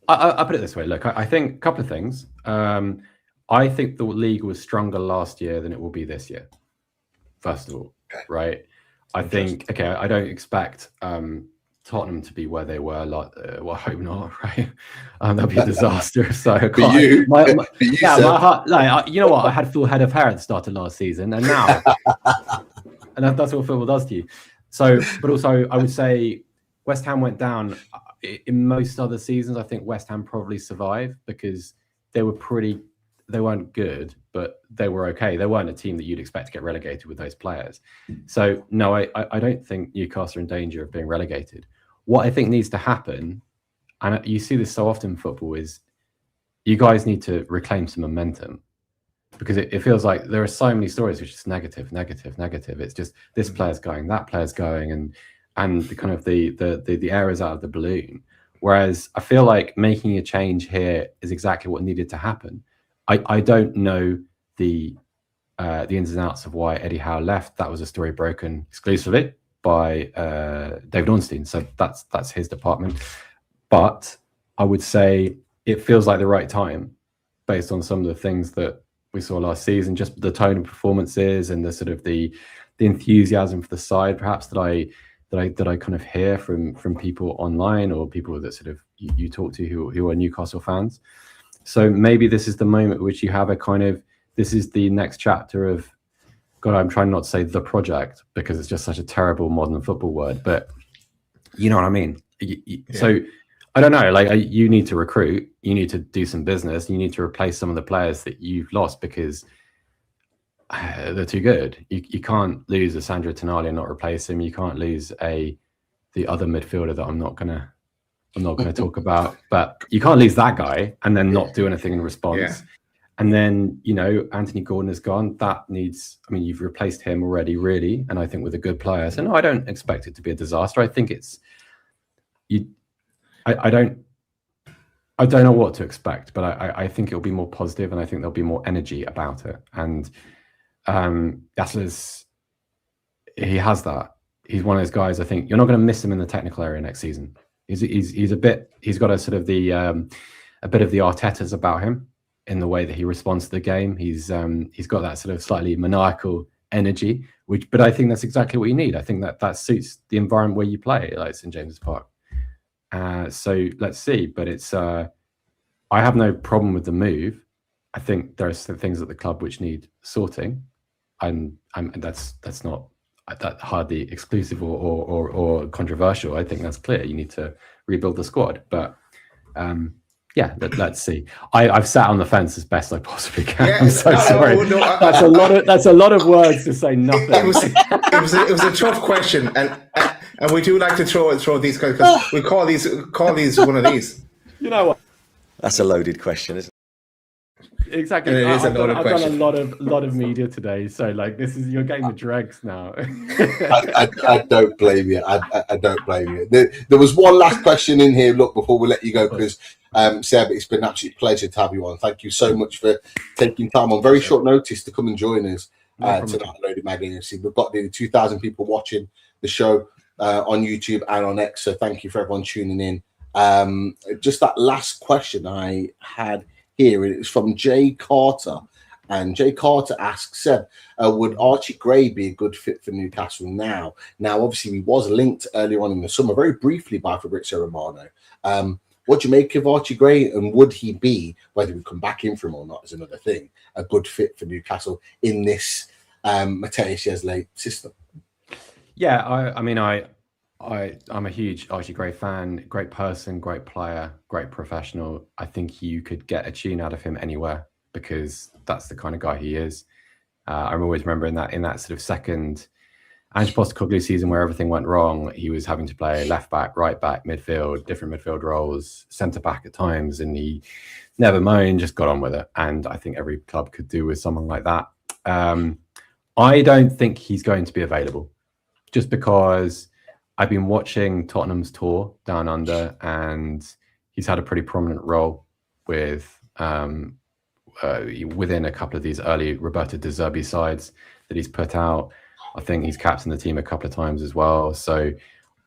I put it this way. Look, I think a couple of things. I think the league was stronger last year than it will be this year. First of all, right? I think, I don't expect Tottenham to be where they were. Well, I hope not, right? That'd be a disaster. So I can't. My heart, like, you know what? I had full head of hair at the start of last season, and now, and that's what football does to you. So, but also, I would say West Ham went down. In most other seasons, I think West Ham probably survived because they weren't good, but they were okay. They weren't a team that you'd expect to get relegated with those players. So no, I don't think Newcastle are in danger of being relegated. What I think needs to happen, and you see this so often in football, is you guys need to reclaim some momentum, because it feels like there are so many stories which is negative. It's just this player's going, that player's going, and the kind of the air is out of the balloon. Whereas I feel like making a change here is exactly what needed to happen. I don't know the ins and outs of why Eddie Howe left. That was a story broken exclusively by David Ornstein, so that's his department. But I would say it feels like the right time, based on some of the things that we saw last season, just the tone of performances and the sort of the enthusiasm for the side, perhaps that I kind of hear from people online or people that sort of you talk to who are Newcastle fans. So maybe this is the moment at which you have a kind of, this is the next chapter of, God, I'm trying not to say the project because it's just such a terrible modern football word, but you know what I mean? So I don't know, like, you need to recruit, you need to do some business, you need to replace some of the players that you've lost because they're too good. You can't lose a Sandro Tonali and not replace him. You can't lose the other midfielder that I'm not gonna talk about, but you can't lose that guy and then not do anything in response. Yeah. And then, you know, Anthony Gordon is gone. That needs, I mean, you've replaced him already, really, and I think with a good player. So no, I don't expect it to be a disaster. I think it's I don't know what to expect, but I think it'll be more positive, and I think there'll be more energy about it. And Jaissle, he has that. He's one of those guys. I think you're not going to miss him in the technical area next season. He's got a sort of a bit of the Arteta's about him in the way that he responds to the game. He's got that sort of slightly maniacal energy, but I think that's exactly what you need. I think that suits the environment where you play, like St James's Park. So let's see. But it's I have no problem with the move. I think there are some things at the club which need sorting, and that's not that hardly exclusive or controversial. I think that's clear. You need to rebuild the squad, but yeah, let's see. I've sat on the fence as best I possibly can. Yeah, I'm so sorry. No, that's a lot of words to say nothing. It was a tough question, and we do like to throw these guys because we call these one of these. You know what? That's a loaded question, isn't it? Exactly. I've done a lot of media today, so like you're getting the dregs now. I don't blame you. I don't blame you. There was one last question in here. Look, before we let you go, because Seb, it's been an absolute pleasure to have you on. Thank you so much for taking time on very short notice to come and join us tonight at Loaded Mag NUFC. We've got nearly 2,000 people watching the show on YouTube and on X, so thank you for everyone tuning in. Just that last question I had here, it's from Jay Carter, And Jay Carter asks, Seb, would Archie Gray be a good fit for Newcastle now? Now, obviously, he was linked earlier on in the summer, very briefly, by Fabrizio Romano. What do you make of Archie Gray, and would he be, whether we come back in for him or not is another thing, a good fit for Newcastle in this Matthias Jaissle system? Yeah, I'm a huge Archie Gray fan. Great person, great player, great professional. I think you could get a tune out of him anywhere because that's the kind of guy he is. I'm always remembering that in that sort of second Ange Postecoglou season where everything went wrong, he was having to play left back, right back, midfield, different midfield roles, centre back at times, and he never moaned, just got on with it. And I think every club could do with someone like that. I don't think he's going to be available just because I've been watching Tottenham's tour down under, and he's had a pretty prominent role with within a couple of these early Roberto De Zerbi sides that he's put out. I think he's captained the team a couple of times as well. So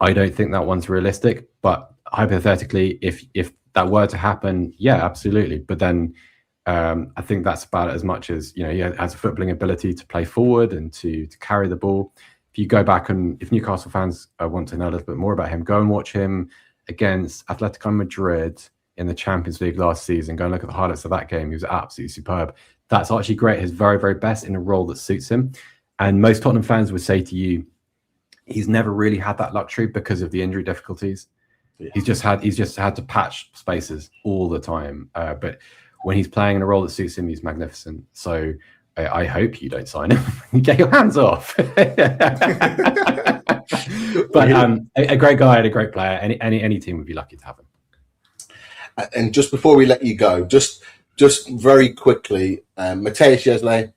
I don't think that one's realistic. But hypothetically, if that were to happen, yeah, absolutely. But then I think that's about as much as, he has a footballing ability to play forward and to carry the ball. If you go back and if Newcastle fans want to know a little bit more about him, go and watch him against Atletico Madrid in the Champions League last season. Go and look at the highlights of that game. He was absolutely superb. That's actually great. His very, very best in a role that suits him. And most Tottenham fans would say to you, he's never really had that luxury because of the injury difficulties. Yeah. He's just had to patch spaces all the time. But when he's playing in a role that suits him, he's magnificent. So I hope you don't sign him. Get your hands off. But a great guy and a great player. Any team would be lucky to have him. And just before we let you go, just very quickly, Matthias Jaissle,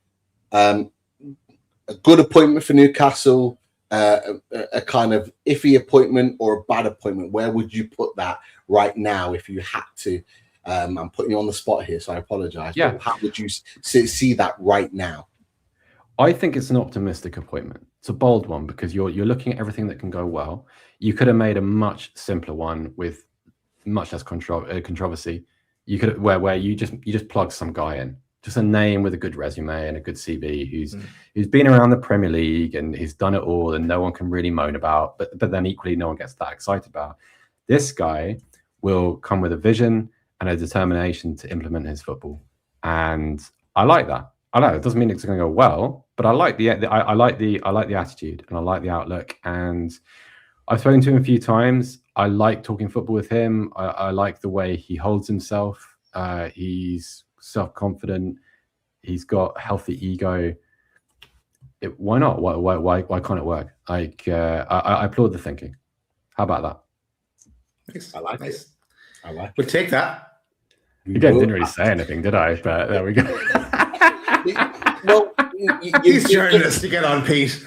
a good appointment for Newcastle, a kind of iffy appointment or a bad appointment. Where would you put that right now if you had to? I'm putting you on the spot here, so I apologize. Yeah. But how would you see that right now? I think it's an optimistic appointment. It's a bold one because you're looking at everything that can go well. You could have made a much simpler one with much less controversy. You could where you just plug some guy in, just a name with a good resume and a good CV who's been around the Premier League and he's done it all and no one can really moan about, but then equally no one gets that excited about. This guy will come with a vision and a determination to implement his football, and I like that. I know it doesn't mean it's going to go well, but I like the attitude and I like the outlook. And I've spoken to him a few times. I like talking football with him. I like the way he holds himself. He's self-confident. He's got healthy ego. Why not? Why can't it work? Like I applaud the thinking. How about that? Nice. I like nice. it. I like it. We'll take that. Didn't really say anything, did I? But there we go. Well, These journalists to get on, Pete.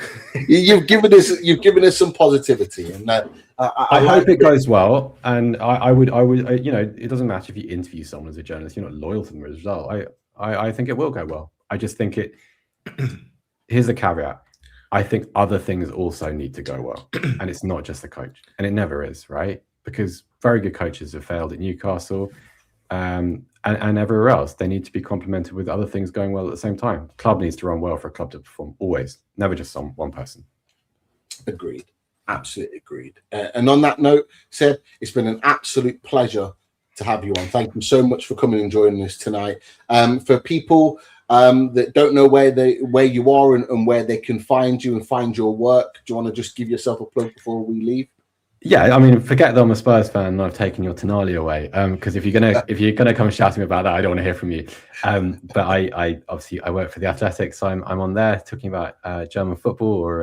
You've given us some positivity, and I hope it goes well. And I would, it doesn't matter if you interview someone as a journalist, you're not loyal to them as a result. I think it will go well. I just think here's the caveat. I think other things also need to go well, and it's not just the coach, and it never is, right? Because very good coaches have failed at Newcastle. And everywhere else, they need to be complemented with other things going well at the same time. Club needs to run well for a club to perform, always, never just one person. Agreed, absolutely agreed. And on that note, Seb, it's been an absolute pleasure to have you on. Thank you so much for coming and joining us tonight. For people that don't know where you are and where they can find you and find your work, do you want to just give yourself a plug before we leave? Yeah, I mean, forget that I'm a Spurs fan and I've taken your Tonali away. Because if you're gonna come shouting about that, I don't want to hear from you. But I obviously work for the Athletics, so I'm on there talking about German football or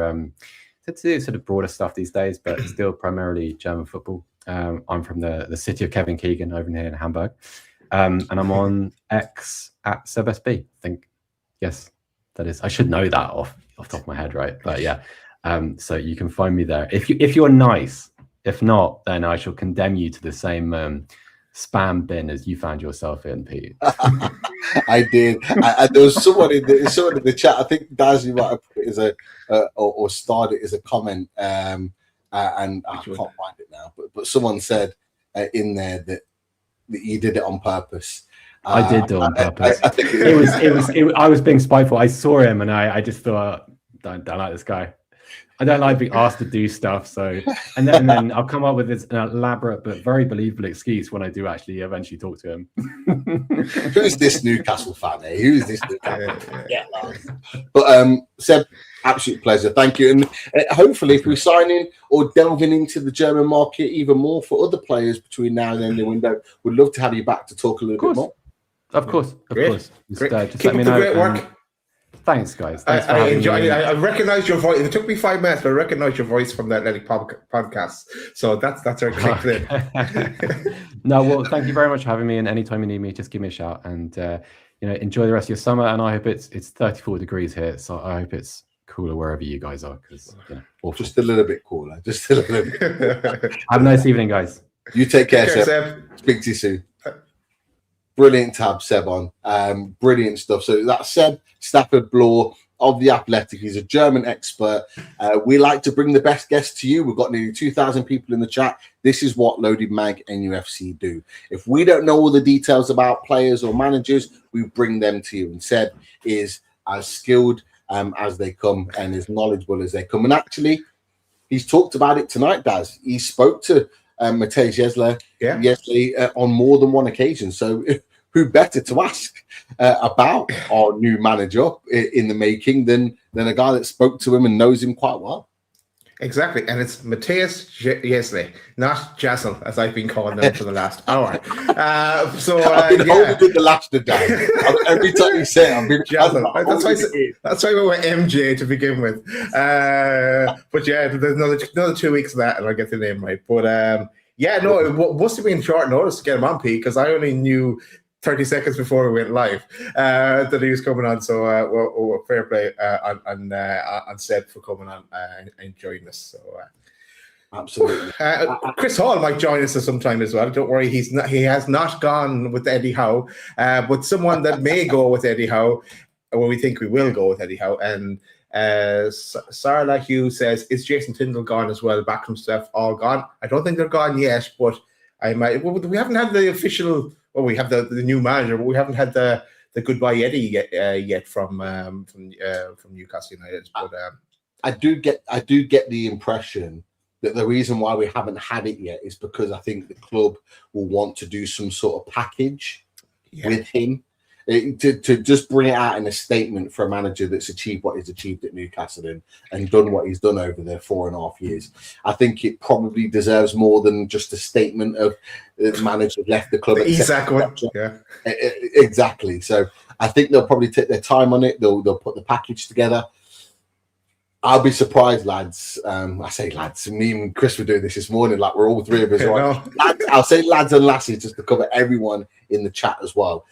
to do sort of broader stuff these days, but still primarily German football. I'm from the city of Kevin Keegan over here in Hamburg, and I'm on X at SebSB. I think, yes, that is. I should know that off the top of my head, right? But yeah, so you can find me there if you're nice. If not, then I shall condemn you to the same spam bin as you found yourself in, Pete. I did. There was someone in the chat. I think Daisy might have put it as or started it as a comment, and I can't find it now. But someone said in there that you did it on purpose. I did do it on purpose. I think I was being spiteful. I saw him and I just thought, don't like this guy. I don't like being asked to do stuff. So, and then I'll come up with this elaborate but very believable excuse when I do actually eventually talk to him. Who's this Newcastle fan? Eh? Who's this Newcastle fan? Yeah. But Seb, absolute pleasure. Thank you. And hopefully, if we're signing or delving into the German market even more for other players between now and then the window, we'd love to have you back to talk a little bit more. Of course. Just Keep let up me the know. great work. Thanks, guys. I enjoyed it. I recognized your voice. It took me 5 minutes, but I recognized your voice from the Athletic podcast. So that's our quick flip. No, well, thank you very much for having me. And anytime you need me, just give me a shout. And enjoy the rest of your summer. And I hope it's 34 degrees here, so I hope it's cooler wherever you guys are. Because just a little bit cooler. Just a little bit. Have a nice evening, guys. You take care, Seb. Seb. Speak to you soon. Brilliant to have Seb on. Brilliant stuff. So that's Seb Stafford-Bloor of The Athletic. He's a German expert. We like to bring the best guests to you. We've got nearly 2,000 people in the chat. This is what Loaded Mag and NUFC do. If we don't know all the details about players or managers, we bring them to you. And Seb is as skilled as they come and as knowledgeable as they come. And actually, he's talked about it tonight, Daz. He spoke to Matthias Jaissle yesterday on more than one occasion. So who better to ask about our new manager in the making than a guy that spoke to him and knows him quite well? Exactly. And it's Matthias Jaissle, not Jaissle, as I've been calling them for the last hour. I've been holding the laughter down. Every time you say it, I've been Jaissle. That's why we went MJ to begin with. But yeah, there's another 2 weeks of that and I'll get the name right. But it must have been short notice to get him on, Pete, because I only knew 30 seconds before we went live that he was coming on. So fair play on Seb for coming on and joining us. So absolutely. Chris Hall might join us at some time as well. Don't worry, he has not gone with Eddie Howe, but someone that may go with Eddie Howe, or we think we will go with Eddie Howe. And Sarah Hughes says, is Jason Tyndall gone as well? Backroom staff all gone? I don't think they're gone yet, but we haven't had the official. Well, we have the new manager, but we haven't had the goodbye Eddie yet from Newcastle United. But I do get the impression that the reason why we haven't had it yet is because I think the club will want to do some sort of package with him. To just bring it out in a statement for a manager that's achieved what he's achieved at Newcastle and done what he's done over their 4.5 years. I think it probably deserves more than just a statement of the manager left the club. Exactly. So I think they'll probably take their time on it. They'll put the package together. I'll be surprised, lads. I say lads. Me and Chris were doing this morning, like we're all three of us. Lads, I'll say lads and lassies just to cover everyone in the chat as well.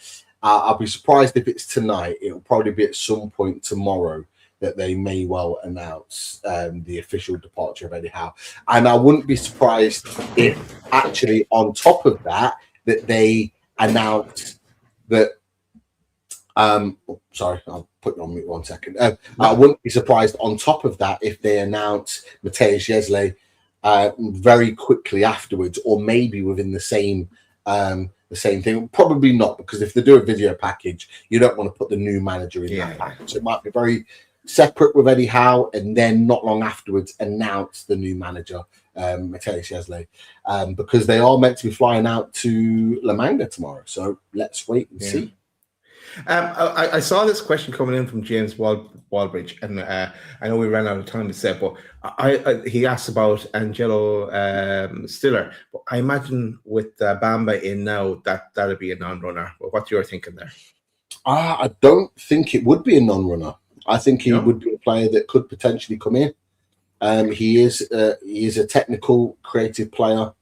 I'll be surprised if it's tonight. It'll probably be at some point tomorrow that they may well announce the official departure of Eddie Howe. And I wouldn't be surprised if actually on top of that they announce that sorry, I'll put you on mute 1 second. I wouldn't be surprised on top of that if they announce Matthias Jaissle very quickly afterwards, or maybe within the same thing. Probably not, because if they do a video package, you don't want to put the new manager in that package. So it might be very separate with Eddie Howe, and then not long afterwards announce the new manager, Matthias Jaissle, because they are meant to be flying out to La Manga tomorrow. So let's wait and see. I saw this question coming in from James Walbridge, and I know we ran out of time to say, but he asked about Angelo Stiller. But I imagine with Bamba in now, that'll be a non-runner. But what you're thinking there? I don't think it would be a non-runner. I think he would be a player that could potentially come in. He is a technical, creative player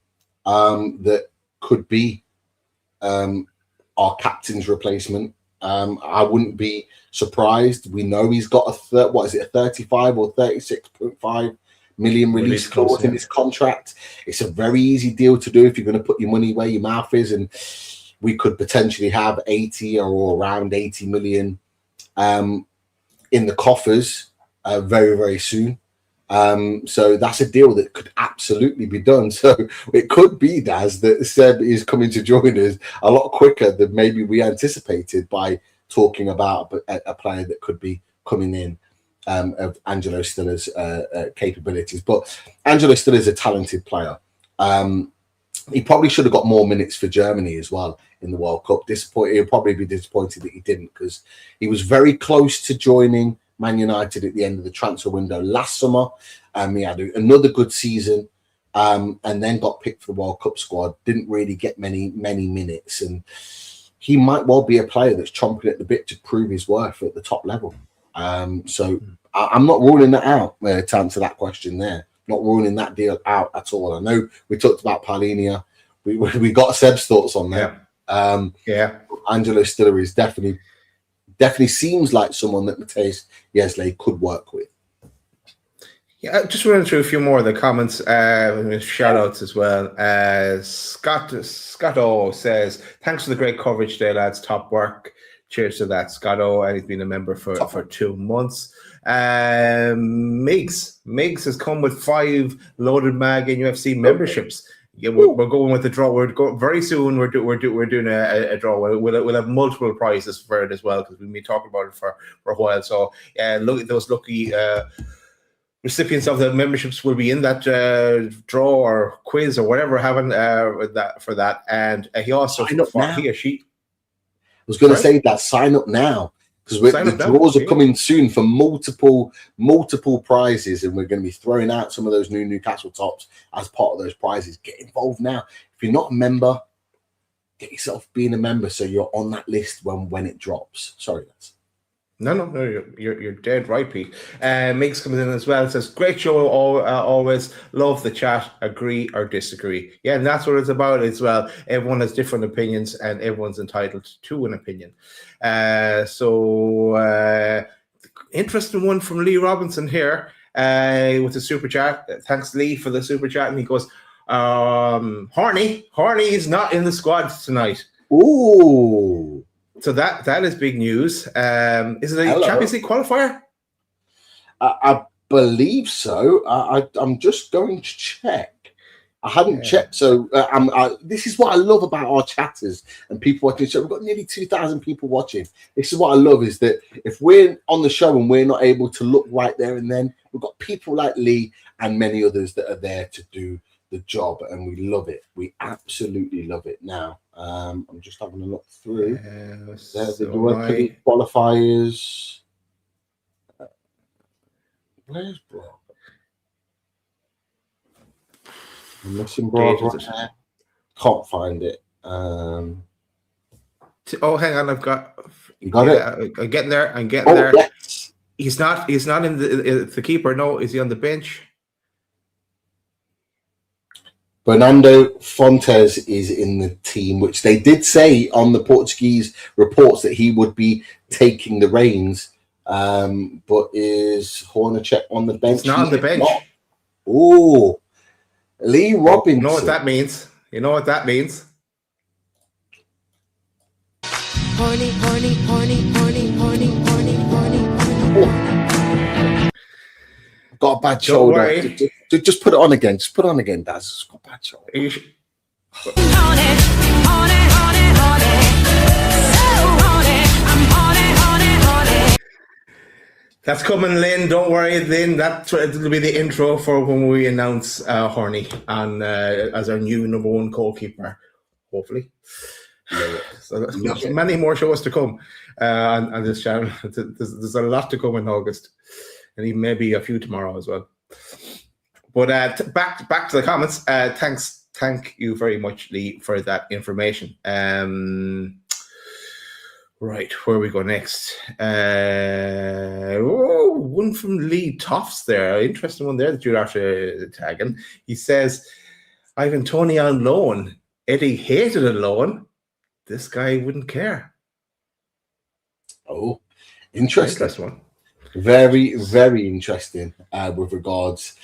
that could be our captain's replacement. I wouldn't be surprised. We know he's got a 35 or 36.5 million release clause in his contract. It's a very easy deal to do if you're going to put your money where your mouth is, and we could potentially have 80 or around 80 million in the coffers very, very soon. So that's a deal that could absolutely be done. So it could be, Daz, that Seb is coming to join us a lot quicker than maybe we anticipated by talking about a player that could be coming in of Angelo Stiller's capabilities. But Angelo Stiller is a talented player. He probably should have got more minutes for Germany as well in the World Cup. He'll probably be disappointed that he didn't, because he was very close to joining Man United at the end of the transfer window last summer. He had another good season, and then got picked for the World Cup squad. Didn't really get many minutes, and he might well be a player that's chomping at the bit to prove his worth at the top level. So I'm not ruling that out, to answer that question there. Not ruling that deal out at all. I know we talked about Paulinia. We got Seb's thoughts on that. Angelo Stiller is definitely seems like someone that Matthias Jaissle could work with. Yeah, just running through a few more of the comments, shout outs as well. Scott O says, thanks for the great coverage today, lads. Top work. Cheers to that, Scott O. And he's been a member for 2 months. Migs has come with 5 loaded mag NUFC memberships. Yeah, we're going with the draw. We're going very soon. We're doing a draw. We'll have multiple prizes for it as well, because we've been talking about it for a while. So look at those lucky recipients of the memberships will be in that draw or quiz or whatever having for that. And he also he or she. I was going to say that sign up now, because the draws are coming soon for multiple prizes, and we're going to be throwing out some of those new Newcastle tops as part of those prizes. Get involved now. If you're not a member, get yourself being a member so you're on that list when it drops. Sorry, guys. No, you're dead right, Pete. Migs comes in as well. It says, great show, always. Love the chat. Agree or disagree. Yeah, and that's what it's about as well. Everyone has different opinions, and everyone's entitled to an opinion. So interesting one from Lee Robinson here with the super chat. Thanks, Lee, for the super chat. And he goes, Horny is not in the squad tonight. Ooh. So that is big news. Is it a Champions League qualifier? I believe so. I'm just going to check. I hadn't checked. So this is what I love about our chatters and people watching the show. We've got nearly 2,000 people watching. This is what I love, is that if we're on the show and we're not able to look right there and then, we've got people like Lee and many others that are there to do the job, and we love it. We absolutely love it. Now, I'm just having a look through. There's the qualifiers. Where's Brock? I'm missing Brock right there. Can't find it. Oh, hang on, I've got. You got it. I'm getting there. There. Yes. He's not in the keeper. No, is he on the bench? Fernando Fontes is in the team, which they did say on the Portuguese reports that he would be taking the reins. But is Hornacek on the bench? He's not on the bench. Oh, Lee Robinson. You know what that means? Horny, horny, horny, horny, horny, horny, horny, horny. Got a bad shoulder. Just put it on again. Just put it on again, Daz. It's got a bad shoulder. That's coming, Lynn. Don't worry, Lynn. It'll be the intro for when we announce Horny as our new number 1 goalkeeper. Hopefully. So many more shows to come on this channel. There's a lot to come in August, and even maybe a few tomorrow as well. But back to the comments. Thank you very much, Lee, for that information. Right, where we go next? One from Lee Toffs there. Interesting one there that you're after tagging. He says, Ivan Toney on loan. Eddie hated a loan. This guy wouldn't care. Oh, interesting one. Very, very interesting with regards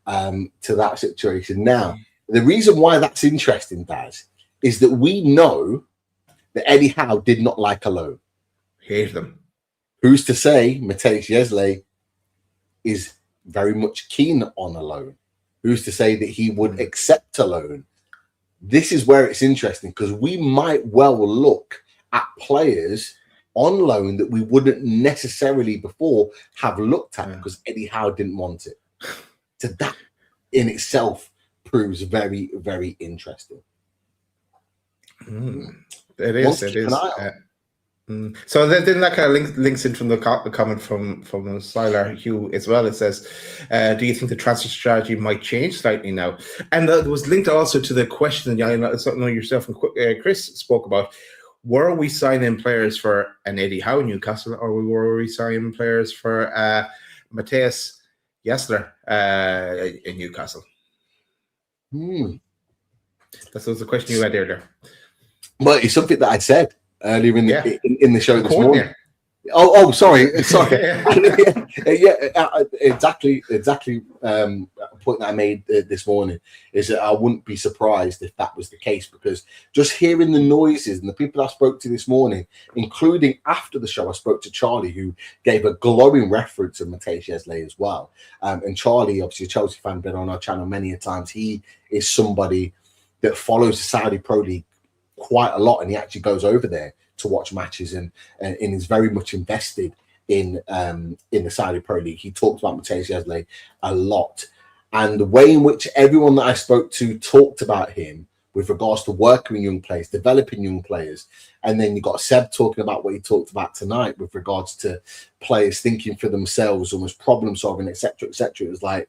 to that situation. Now, the reason why that's interesting, Daz, is that we know that Eddie Howe did not like a loan. Hate them. Who's to say Matthias Jaissle is very much keen on a loan? Who's to say that he would accept a loan? This is where it's interesting, because we might well look at players on loan that we wouldn't necessarily before have looked at because Eddie Howe didn't want it. So that in itself proves very, very interesting. It is. So then that kind of links in from the comment from Siler Hugh as well. It says, do you think the transfer strategy might change slightly now? And it was linked also to the question that something yourself and Chris spoke about. Were we signing players for an Eddie Howe in Newcastle, or were we signing players for Matthias Jaissle in Newcastle? That was the question you had earlier. Well, it's something that I'd said earlier in the show this morning. Sorry. Exactly. Point that I made this morning is that I wouldn't be surprised if that was the case, because just hearing the noises and the people I spoke to this morning, including after the show, I spoke to Charlie, who gave a glowing reference of Matthias Jaissle as well. And Charlie, obviously a Chelsea fan, been on our channel many a times. He is somebody that follows the Saudi Pro League quite a lot, and he actually goes over there to watch matches and is very much invested in the Saudi Pro League. He talked about Matthias Jaissle a lot, and the way in which everyone that I spoke to talked about him with regards to working with young players, developing young players. And then you got Seb talking about what he talked about tonight with regards to players thinking for themselves, almost problem solving, etc., etc. It was like,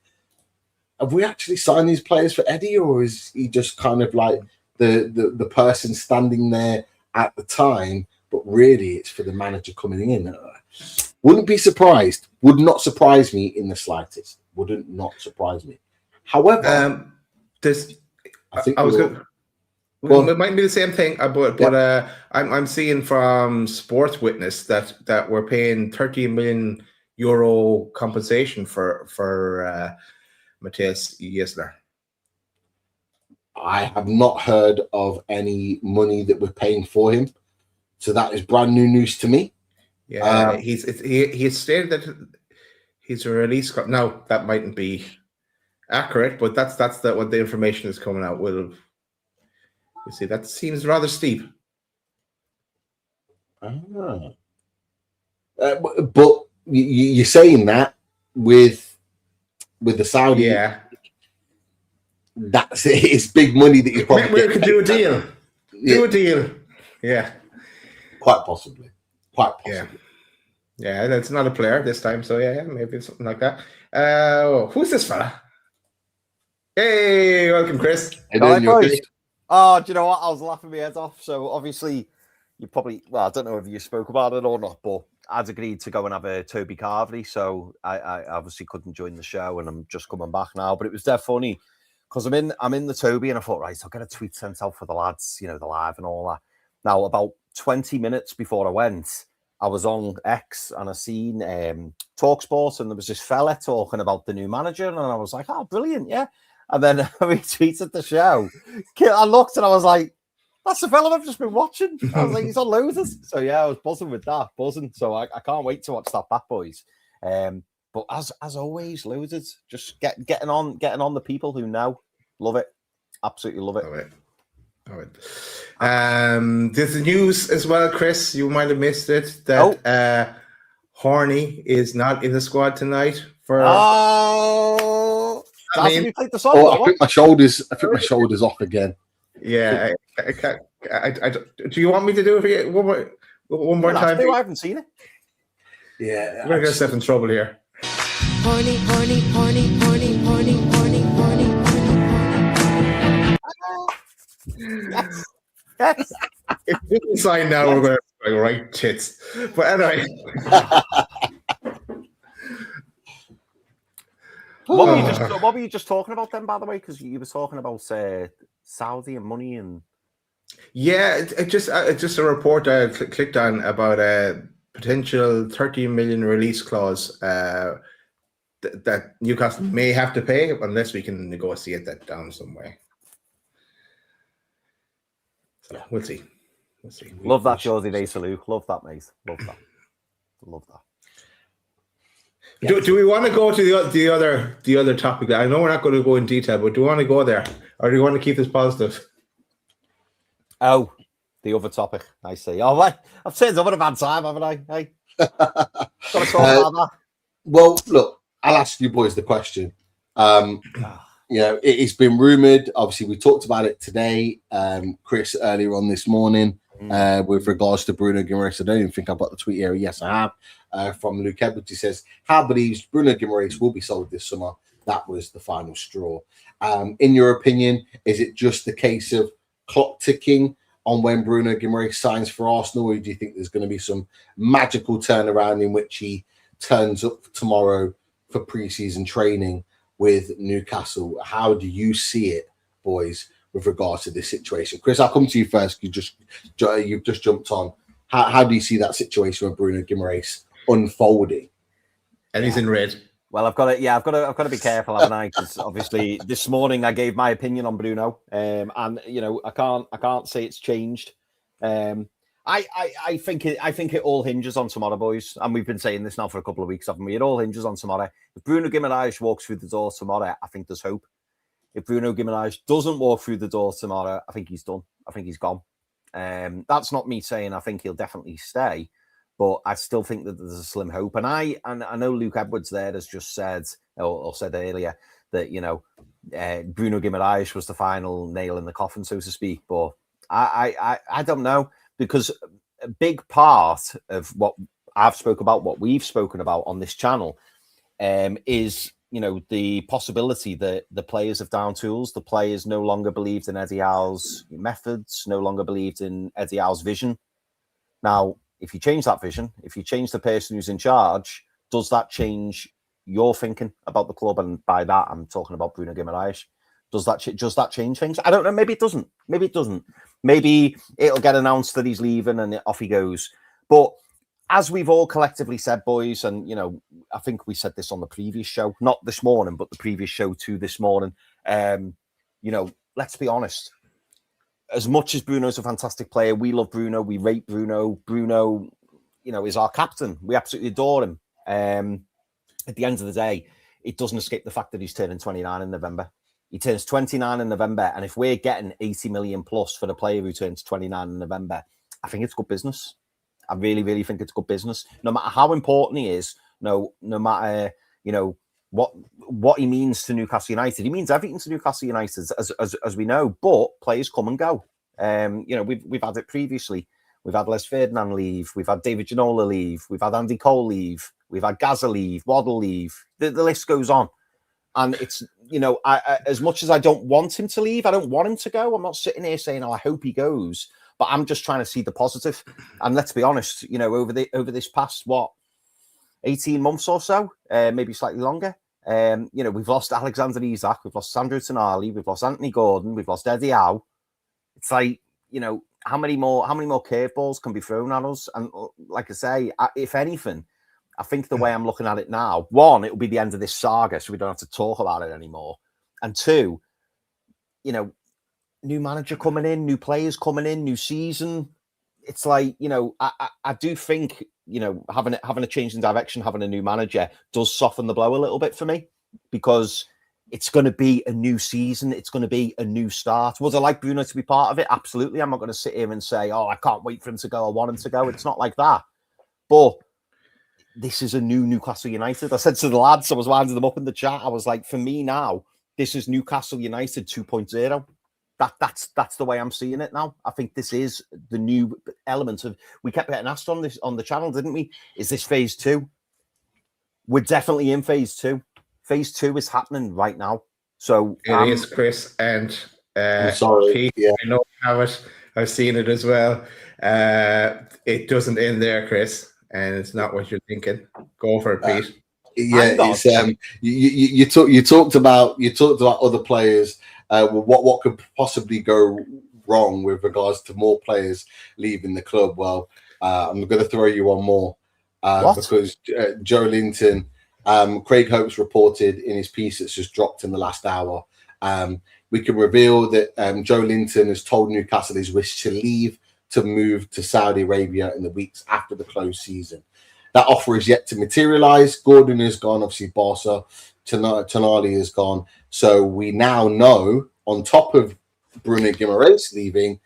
have we actually signed these players for Eddie, or is he just kind of like the person standing there at the time, but really it's for the manager coming in? Wouldn't be surprised. Would not surprise me in the slightest. Wouldn't not surprise me. However, I think it might be the same thing, but I'm seeing from Sports Witness that we're paying 13 million euro compensation for Matthias Jaissle. I have not heard of any money that we're paying for him, so that is brand new news to me. Yeah, he's stated that he's a release. Now that mightn't be accurate, but that's what the information is coming out with. You see, that seems rather steep. But you're saying that with the Saudi, that's it's big money that you probably we could do a deal. Do a deal. Yeah, quite possibly. Yeah, that's not a player this time, so yeah, maybe it's something like that. Who's this fella? Hey, welcome, Chris. Do you know what? I was laughing my head off. So obviously, you probably, I don't know if you spoke about it or not, but I'd agreed to go and have a Toby Carvery, so I obviously couldn't join the show, and I'm just coming back now. But it was dead funny because I'm in the Toby, and I thought, right, I'll get a tweet sent out for the lads, the live and all that. Now, about 20 minutes before I went, I was on X and I seen TalkSport, and there was this fella talking about the new manager, and I was like, oh, brilliant, yeah. And then we tweeted the show. I looked and I was like, that's the fella I've just been watching. I was like, he's on Losers. So yeah, I was buzzing with that, So I can't wait to watch that Bat Boys. But as always, Losers, just getting on the people who know. Love it. Absolutely love it. All right. There's the news as well, Chris. You might have missed it that Horny is not in the squad tonight for. I think my shoulders off again. Yeah, do you want me to do it for you one more time? I haven't seen it. Yeah, we're gonna get ourselves in trouble here. Horny, horny, horny, horny, horny, horny, horny, horny. Yes. If we can sign now, we're going to go right tits. But anyway. What were you just talking about then, by the way? Because you were talking about Saudi and money and. Yeah, just a report I clicked on about a potential 13 million release clause that Newcastle may have to pay unless we can negotiate that down some way. So we'll see. Love that, Josie Day salute. Love that, mate. Love that. Do we want to go to the other topic? I know we're not going to go in detail, but do we want to go there, or do you want to keep this positive? Oh, the other topic. I see. Oh, right. I've said over a bad time, haven't I? Hey, got to talk about that. Well, look, I'll ask you boys the question. It's been rumored. Obviously, we talked about it today, Chris, earlier on this morning, with regards to Bruno Guimaraes. I don't even think I've got the tweet here. Yes, I have. From Luke Edwards, he says, "How believes Bruno Guimaraes will be sold this summer? That was the final straw." In your opinion, is it just the case of clock ticking on when Bruno Guimaraes signs for Arsenal, or do you think there's going to be some magical turnaround in which he turns up tomorrow for pre-season training with Newcastle? How do you see it, boys, with regards to this situation? Chris, I'll come to you first. You've just jumped on. How do you see that situation with Bruno Guimaraes unfolding? And he's in red. Well, I've got to be careful, haven't I? Because obviously this morning I gave my opinion on Bruno, and I can't say it's changed. I think it all hinges on tomorrow, boys, and we've been saying this now for a couple of weeks, haven't we? It all hinges on tomorrow. If Bruno Guimaraes walks through the door tomorrow, I think there's hope. If Bruno Guimaraes doesn't walk through the door tomorrow, I think he's done. I think he's gone. That's not me saying I think he'll definitely stay, but I still think that there's a slim hope. And I know Luke Edwards there has just said, or said earlier, that Bruno Guimaraes was the final nail in the coffin, so to speak. But I don't know, because a big part of what I've spoken about, what we've spoken about on this channel, is the possibility that the players have down tools. The players no longer believed in Eddie Howe's methods, no longer believed in Eddie Howe's vision. Now, if you change that vision, if you change the person who's in charge, does that change your thinking about the club? And by that, I'm talking about Bruno Guimaraes. Does that change things? I don't know. Maybe it doesn't. Maybe it doesn't. Maybe it'll get announced that he's leaving and off he goes. But as we've all collectively said, boys, and I think we said this on the previous show, not this morning, but the previous show too this morning. Let's be honest. As much as Bruno's a fantastic player, we love Bruno, we rate Bruno. Bruno, is our captain. We absolutely adore him. At the end of the day, it doesn't escape the fact that he's turning 29 in November. He turns 29 in November, and if we're getting 80 million plus for the player who turns 29 in November, I think it's good business. I really, really think it's good business. No matter how important he is, no matter what he means to Newcastle United. He means everything to Newcastle United, as we know. But players come and go. We've had it previously. We've had Les Ferdinand leave. We've had David Ginola leave. We've had Andy Cole leave. We've had Gaza leave. Waddle leave. The list goes on. And it's I as much as I don't want him to leave, I don't want him to go. I'm not sitting here saying, "Oh, I hope he goes," but I'm just trying to see the positive. And let's be honest, over this past 18 months or so, maybe slightly longer. We've lost Alexander Isak, we've lost Sandro Tonali, we've lost Anthony Gordon, we've lost Eddie Howe. It's like, how many more curveballs can be thrown at us? And like I say, if anything, I think the way I'm looking at it now, one, it will be the end of this saga, so we don't have to talk about it anymore. And two, new manager coming in, new players coming in, new season. It's like, I do think, having a change in direction, having a new manager does soften the blow a little bit for me, because it's going to be a new season. It's going to be a new start. Would I like Bruno to be part of it? Absolutely. I'm not going to sit here and say, "Oh, I can't wait for him to go. I want him to go." It's not like that. But this is a new Newcastle United. I said to the lads, I was winding them up in the chat, I was like, for me now, this is Newcastle United 2.0. That's the way I'm seeing it now. I think this is the new element of. We kept getting asked on the channel, didn't we? Is this phase 2? We're definitely in phase 2. Phase 2 is happening right now. So it is, Chris, and I'm sorry. Pete, Yeah. I know I have it. I've seen it as well. It doesn't end there, Chris, and it's not what you're thinking. Go for it, Pete. It's you talked about other players. What could possibly go wrong with regards to more players leaving the club? Well, I'm going to throw you one more because Joe Linton, Craig Hope's reported in his piece that's just dropped in the last hour. We can reveal that Joe Linton has told Newcastle his wish to leave to move to Saudi Arabia in the weeks after the close season. that offer is yet to materialize. Gordon is gone, obviously Barca, Tonali is gone. So we now know, on top of Bruno Guimaraes leaving,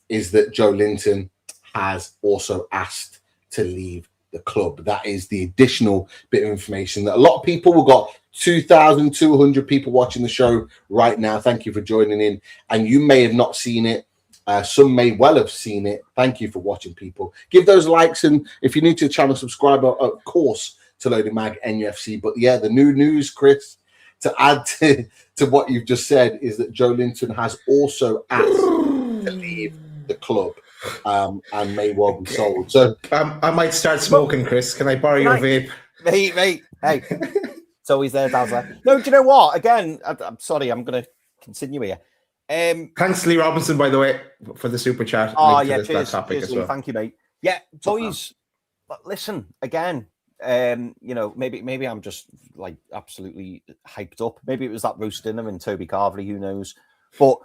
is that Joe Linton has also asked to leave the club. That is the additional bit of information that a lot of people, we've got 2,200 people watching the show right now. Thank you for joining in. And you may have not seen it. Some may well have seen it. Thank you for watching, people. Give those likes, and if you're new to the channel, subscribe, of course, to Loaded Mag NUFC. But yeah, the new news, Chris, to add to what you've just said, is that Joe Linton has also asked to leave the club, and may well be sold. So I might start smoking, Chris. Can I borrow your vape? Mate, hey. It's always there, Dazzler. No, do you know what? Again, I'm sorry, I'm going to continue here. Thanks, Lee Robinson, by the way, for the super chat. Oh, yeah, cheers, as well. Thank you, mate. Yeah, boys, listen, again, maybe I'm just like absolutely hyped up. Maybe it was that roast dinner and Toby Carvery, who knows? But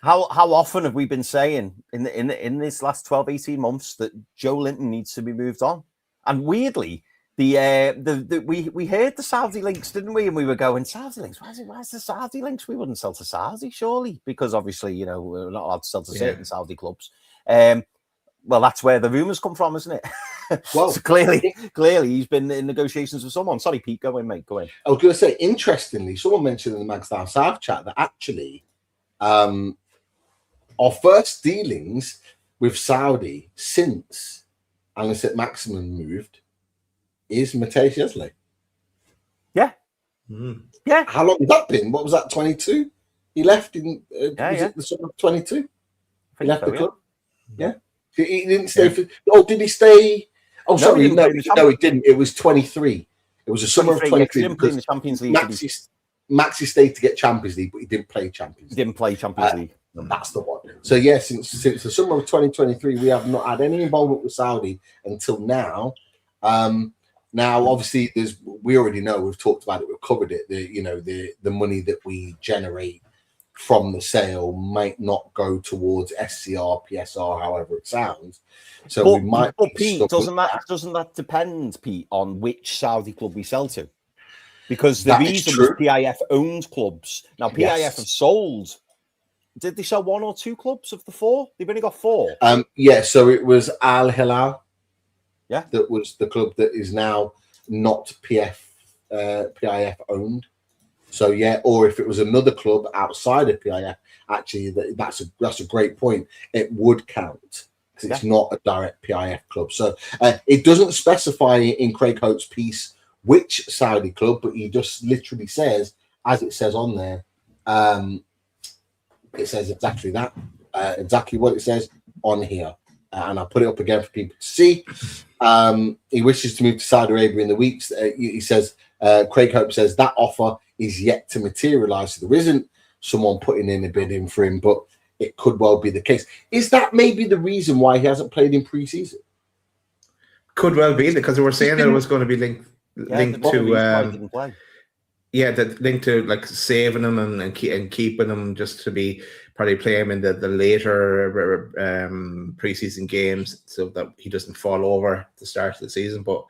how often have we been saying in this last 12, 18 months that Joe Linton needs to be moved on? And weirdly, we heard the Saudi links, didn't we? And we were going, Saudi links? Where's the Saudi links? We wouldn't sell to Saudi, surely, because obviously, we're not allowed to sell to certain Saudi clubs. Well, that's where the rumours come from, isn't it? Well, so clearly, he's been in negotiations with someone. Sorry, Pete, go in, mate. Go in. I was going to say, interestingly, someone mentioned in the Mags Down South chat that actually our first dealings with Saudi since Alan Maximum moved is Matthias Jaissle. Yeah. Yeah. How long has that been? What was that, 22? He left in it the summer of 22? He left the club? Yeah. He didn't stay for... Oh, did he stay... Oh, sorry. No, he didn't. It was 23. It was the summer of 23. He didn't play in the Champions League. Maxi stayed to get Champions League, but he didn't play Champions League. That's the one. So, yeah, since the summer of 2023, we have not had any involvement with Saudi until now. Now, obviously, we already know, we've talked about it, we've covered it. The money that we generate from the sale might not go towards SCR, PSR, however it sounds. So we might. But Pete, doesn't that depend, Pete, on which Saudi club we sell to? Because the reason was PIF owned clubs. Now PIF have sold. Did they sell 1 or 2 clubs of the 4? They've only got 4. Yeah. So it was Al Hilal. Yeah, that was the club that is now not PIF owned. So yeah, or if it was another club outside of PIF, actually that's a great point. It would count because it's not a direct PIF club. So it doesn't specify in Craig Hope's piece which Saudi club, but he just literally says, as it says on there, it says exactly that, exactly what it says on here. And I'll put it up again for people to see. He wishes to move to Saudi Arabia in the weeks. He says, Craig Hope says that offer is yet to materialize. So there isn't someone putting in a bid in for him, but it could well be the case. Is that maybe the reason why he hasn't played in pre-season? Could well be, because they were saying that it was going to be linked to that linked to like saving him and keeping him, just to be probably play him in the later preseason games so that he doesn't fall over at the start of the season. But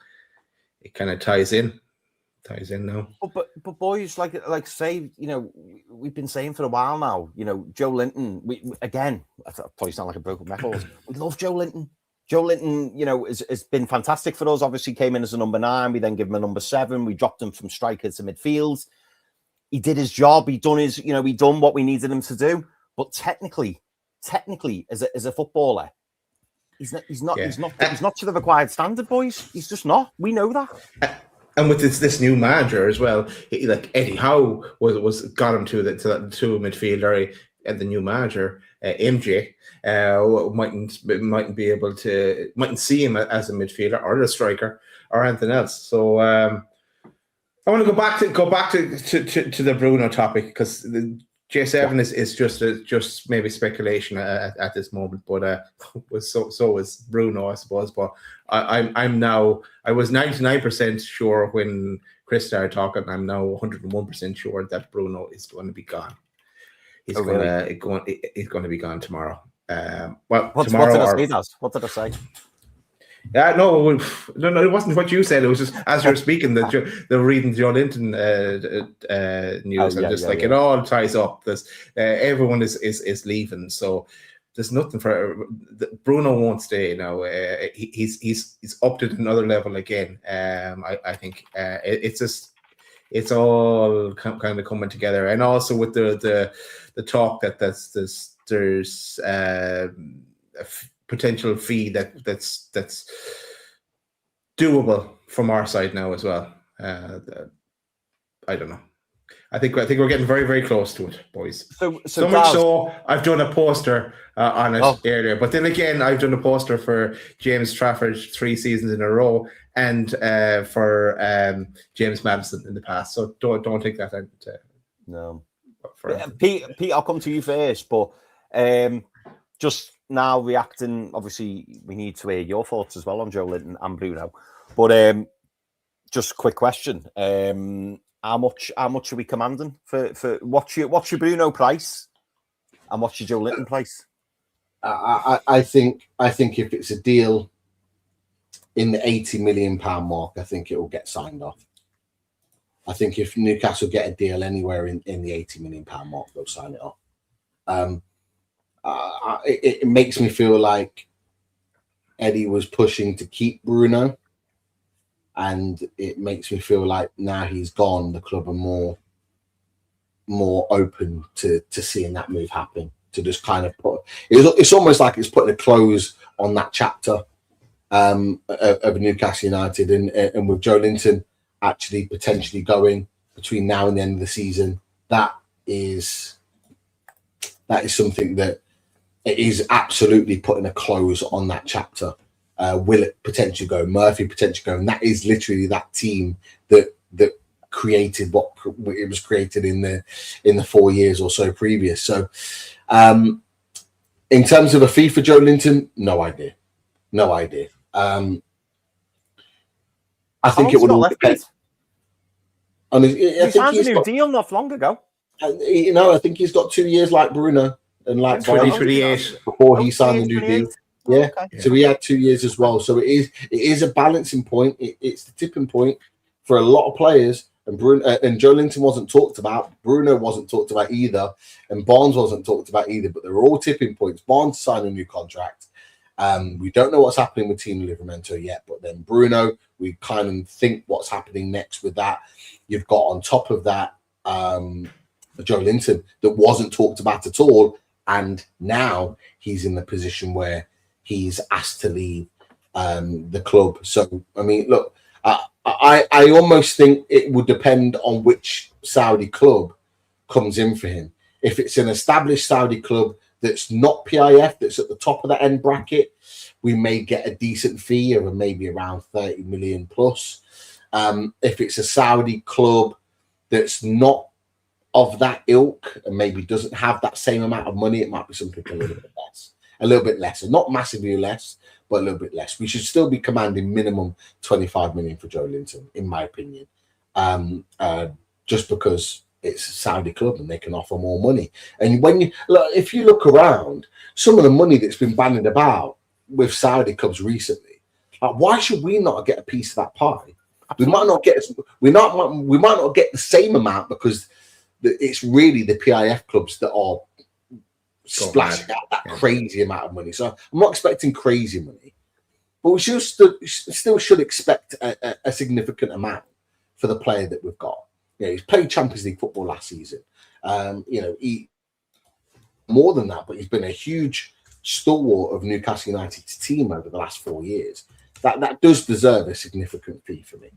it kind of ties in now. But boys, like say, we've been saying for a while now, Joe Linton, I probably sound like a broken record. We love Joe Linton. Joe Linton, has been fantastic for us. Obviously came in as a number 9. We then give him a number 7. We dropped him from striker to midfield. He did his job. He done what we needed him to do. But technically, as a footballer, he's not to the required standard, boys. He's just not. We know that. And with this new manager as well, like Eddie Howe got him to a midfielder, and the new manager MJ mightn't see him as a midfielder or a striker or anything else. So I want to go back to the Bruno topic, because the J7 is just maybe speculation at this moment, but so is Bruno, I suppose. But I was 99% sure when Chris started talking. I'm now 101% sure that Bruno is going to be gone. He's going to be gone tomorrow. What did I say? Yeah, no, it wasn't what you said. It was just as you're speaking that they're reading Joe Linton news, and just it all ties up. There's everyone is leaving, so there's nothing for Bruno won't stay now. He's upped at another level again. I think it's all kind of coming together, and also with the talk that there's a potential fee that's doable from our side now as well. I don't know. I think we're getting very, very close to it, boys. So much so I've done a poster on it earlier, but then again I've done a poster for James Trafford 3 seasons in a row, and for James Madison in the past. So don't take that out. No, Pete, I'll come to you first, but just now reacting. Obviously, we need to hear your thoughts as well on Joe Linton and Bruno. But just a quick question: how much are we commanding for what's your Bruno price and what's your Joe Linton price? I think if it's a deal in the £80 million mark, I think it will get signed off. I think if Newcastle get a deal anywhere in the £80 million mark, they'll sign it off. It makes me feel like Eddie was pushing to keep Bruno, and it makes me feel like now he's gone, the club are more open to seeing that move happen. To just kind of it's almost like it's putting a close on that chapter of Newcastle United, and with Joe Linton actually potentially going between now and the end of the season, that is something that it is absolutely putting a close on that chapter. Will it potentially go? Murphy potentially go, and that is literally that team that created what it was created in the 4 years or so previous. So, in terms of a fee for Joe Linton, no idea. I think it would all depend. He signed a new deal not long ago. I think he's got 2 years like Bruno and like 2028 before he signed the new deal. Yeah. Okay. So he had 2 years as well. So it is a balancing point. It's the tipping point for a lot of players. And Bruno and Joe Linton wasn't talked about. Bruno wasn't talked about either, and Barnes wasn't talked about either. But they're all tipping points. Barnes signed a new contract. We don't know what's happening with Tino Livramento yet, but then Bruno, we kind of think what's happening next with that. You've got on top of that Joe Linton that wasn't talked about at all, and now he's in the position where he's asked to leave the club. So I mean, look, I almost think it would depend on which Saudi club comes in for him. If it's an established Saudi club that's not PIF, that's at the top of that end bracket, we may get a decent fee of maybe around 30 million plus. If it's a Saudi club that's not of that ilk and maybe doesn't have that same amount of money, it might be something a little bit less, and not massively less, but a little bit less. We should still be commanding minimum 25 million for Joe Linton, in my opinion, just because it's a Saudi club and they can offer more money. And if you look around, some of the money that's been bandied about with Saudi clubs recently, like, why should we not get a piece of that pie? We might not get the same amount because it's really the PIF clubs that are splashing out that crazy amount of money. So I'm not expecting crazy money, but we still should expect a significant amount for the player that we've got. He's played Champions League football last season. He more than that, but he's been a huge stalwart of Newcastle United's team over the last 4 years. That does deserve a significant fee for me.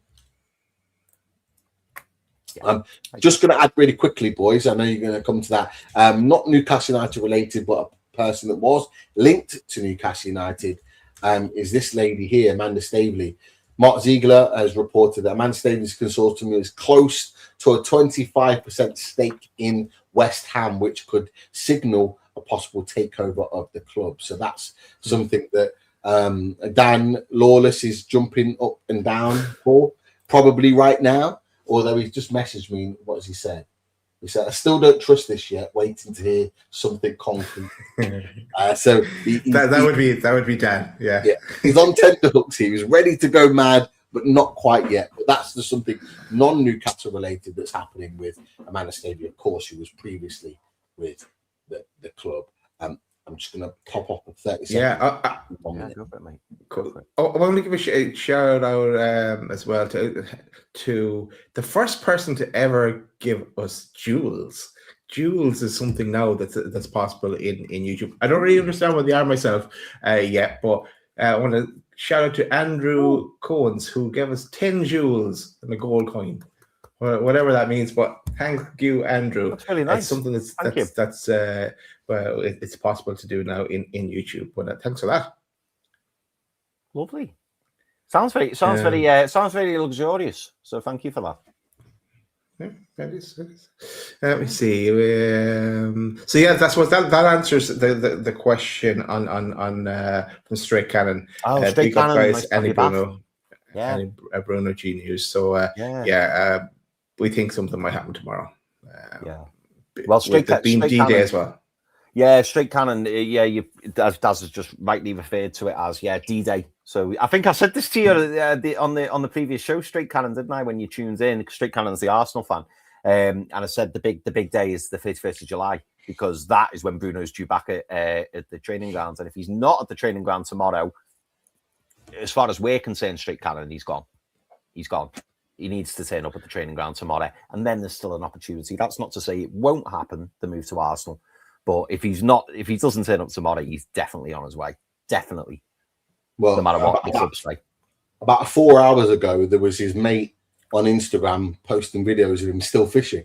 I'm just going to add really quickly, boys. I know you're going to come to that. Not Newcastle United related, but a person that was linked to Newcastle United is this lady here, Amanda Staveley. Mark Ziegler has reported that Amanda Staveley's consortium is close to a 25% stake in West Ham, which could signal a possible takeover of the club. So that's something that Dan Lawless is jumping up and down for, probably right now. Although he's just messaged me, what has he said? He said, I still don't trust this yet, waiting to hear something concrete. So that would be Dan. Yeah. He's on tender hooks. He was ready to go mad, but not quite yet. But that's just something non-Newcastle related that's happening with Amanda Stavey, of course, who was previously with the club. I'm just going to pop off of 30 seconds. Yeah, Go for it, mate. Cool. I want to give a shout out as well to the first person to ever give us jewels. Jewels is something now that's possible in YouTube. I don't really understand what they are myself yet, but I want to shout out to Andrew Coens, who gave us 10 jewels and a gold coin, whatever that means. But thank you, Andrew. That's really nice. It's something that's well, it's possible to do now in YouTube. But thanks for that. Lovely. Sounds very luxurious. So thank you for that. Yeah, that is. Let me see. So yeah, that answers the question on from Straight Cannon. Straight Cannon, guys, nice any Bruno, yeah, any Bruno G News. So we think something might happen tomorrow. Well, Straight Cannon D-Day as well. Yeah, Straight Cannon. Daz has just rightly referred to it as D-Day. So I think I said this to you on the previous show, Straight Cannon, didn't I? When you tuned in, Straight Cannon's the Arsenal fan, and I said the big day is the 31st of July, because that is when Bruno's due back at the training grounds, and if he's not at the training ground tomorrow, as far as we're concerned, Straight Cannon, he's gone. He's gone. He needs to turn up at the training ground tomorrow, and then there's still an opportunity. That's not to say it won't happen, the move to Arsenal. But if he doesn't turn up tomorrow, he's definitely on his way. Definitely. Well, no matter what the club say. About 4 hours ago, there was his mate on Instagram posting videos of him still fishing.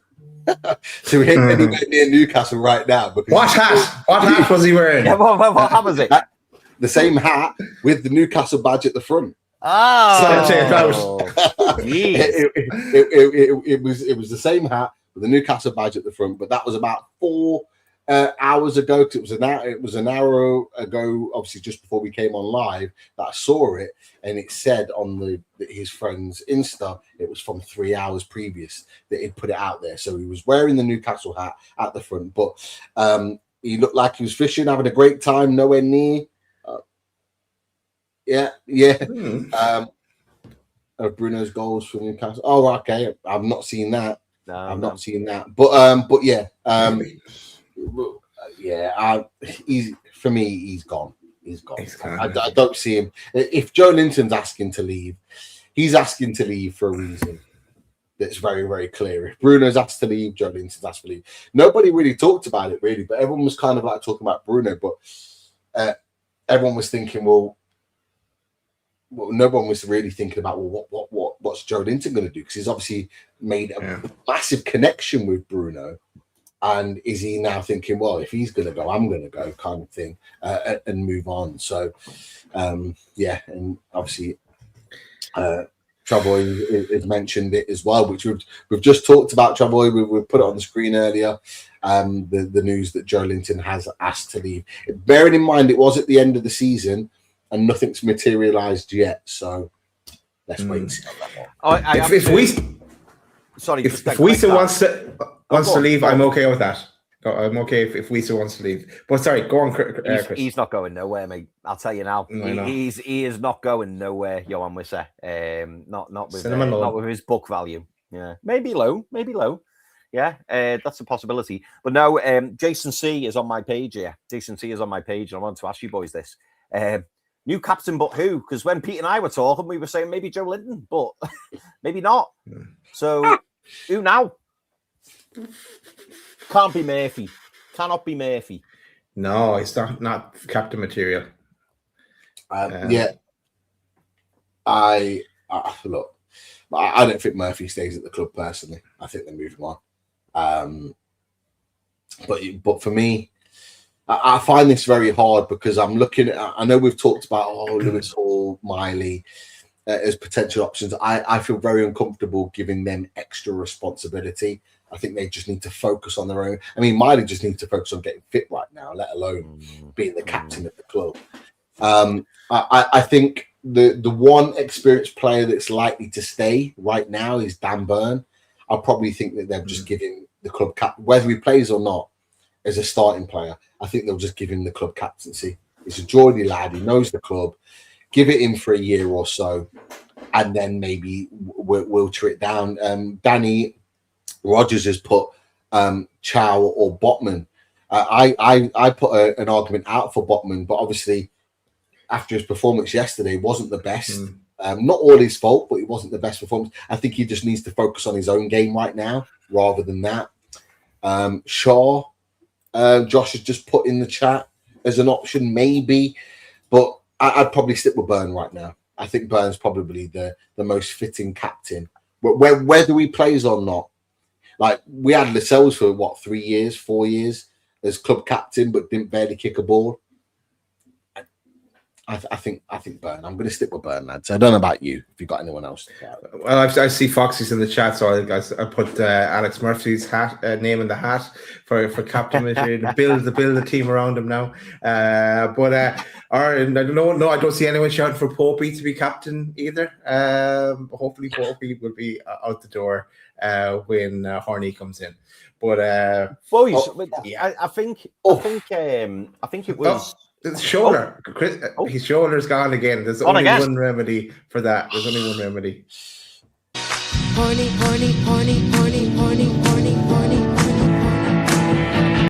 So he ain't anywhere near Newcastle right now. What hat was he wearing? Yeah, what hat was it? The same hat with the Newcastle badge at the front. Oh, it was the same hat with the Newcastle badge at the front, but that was about 4 hours ago, because it was an hour ago, obviously just before we came on live, that I saw it, and it said on his friend's Insta it was from 3 hours previous that he'd put it out there. So he was wearing the Newcastle hat at the front, but he looked like he was fishing, having a great time, nowhere near. Of Bruno's goals for Newcastle. Oh, okay. I've not seen that. No, I've not seen that. But yeah. For me, he's gone. He's gone. I don't see him. If Joe Linton's asking to leave, he's asking to leave for a reason that's very, very clear. If Bruno's asked to leave, Joe Linton's asked to leave. Nobody really talked about it, really, but everyone was kind of like talking about Bruno. But everyone was thinking, well, no one was really thinking about, what's Joe Linton going to do? Because he's obviously made a massive connection with Bruno. And is he now thinking, well, if he's going to go, I'm going to go, kind of thing, and move on? So, and obviously, Travoy has mentioned it as well, which we've just talked about. Travoy, we've put it on the screen earlier. The news that Joe Linton has asked to leave. Bearing in mind, it was at the end of the season, and nothing's materialised yet. So let's wait and see on that one. If Wisa wants to leave, I'm okay with that. I'm okay if Wisa wants to leave. But sorry, go on, Chris. He's not going nowhere, mate. I'll tell you now. He is not going nowhere, Johan Wissa. Not with his book value. Yeah, maybe low. Yeah, that's a possibility. But no, Jason C is on my page here. Jason C is on my page, and I want to ask you boys this. New captain, but who? Because when Pete and I were talking, we were saying maybe Joe Linton, but maybe not. So who now? Can't be Murphy. Cannot be Murphy. No, it's not captain material. I look. I don't think Murphy stays at the club personally. I think they're moving on. But for me, I find this very hard because I'm looking at. I know we've talked about Lewis Hall, Miley as potential options. I feel very uncomfortable giving them extra responsibility. I think they just need to focus on their own. I mean, Miley just needs to focus on getting fit right now, let alone being the captain of the club. I think the one experienced player that's likely to stay right now is Dan Burn. I probably think that they'll just give him the club cap, whether he plays or not, as a starting player. I think they'll just give him the club captaincy. He's a Geordie lad. He knows the club. Give it in for a year or so, and then maybe wilter it down. Danny Rogers has put Chow or Botman. I put an argument out for Botman, but obviously after his performance yesterday wasn't the best. Not all his fault, but it wasn't the best performance. I think he just needs to focus on his own game right now rather than that. Shaw, Josh has just put in the chat as an option, maybe, but I'd probably stick with Byrne right now. I think Byrne's probably the most fitting captain. But whether he plays or not, like we had Lascelles for 4 years as club captain, but didn't barely kick a ball. I think Byrne. I'm going to stick with Byrne, lads. I don't know about you. If you got anyone else to get. Well, I see Foxy's in the chat, so I put Alex Murphy's name in the hat for captain. build the team around him now. But I don't see anyone shouting for Popey to be captain either. Hopefully Popey will be out the door when Horney comes in. But boys, I think it was. His shoulder. His shoulder's gone again. There's only one remedy for that. There's only one remedy. Horny, horny, horny, horny, horny, horny, horny, horny.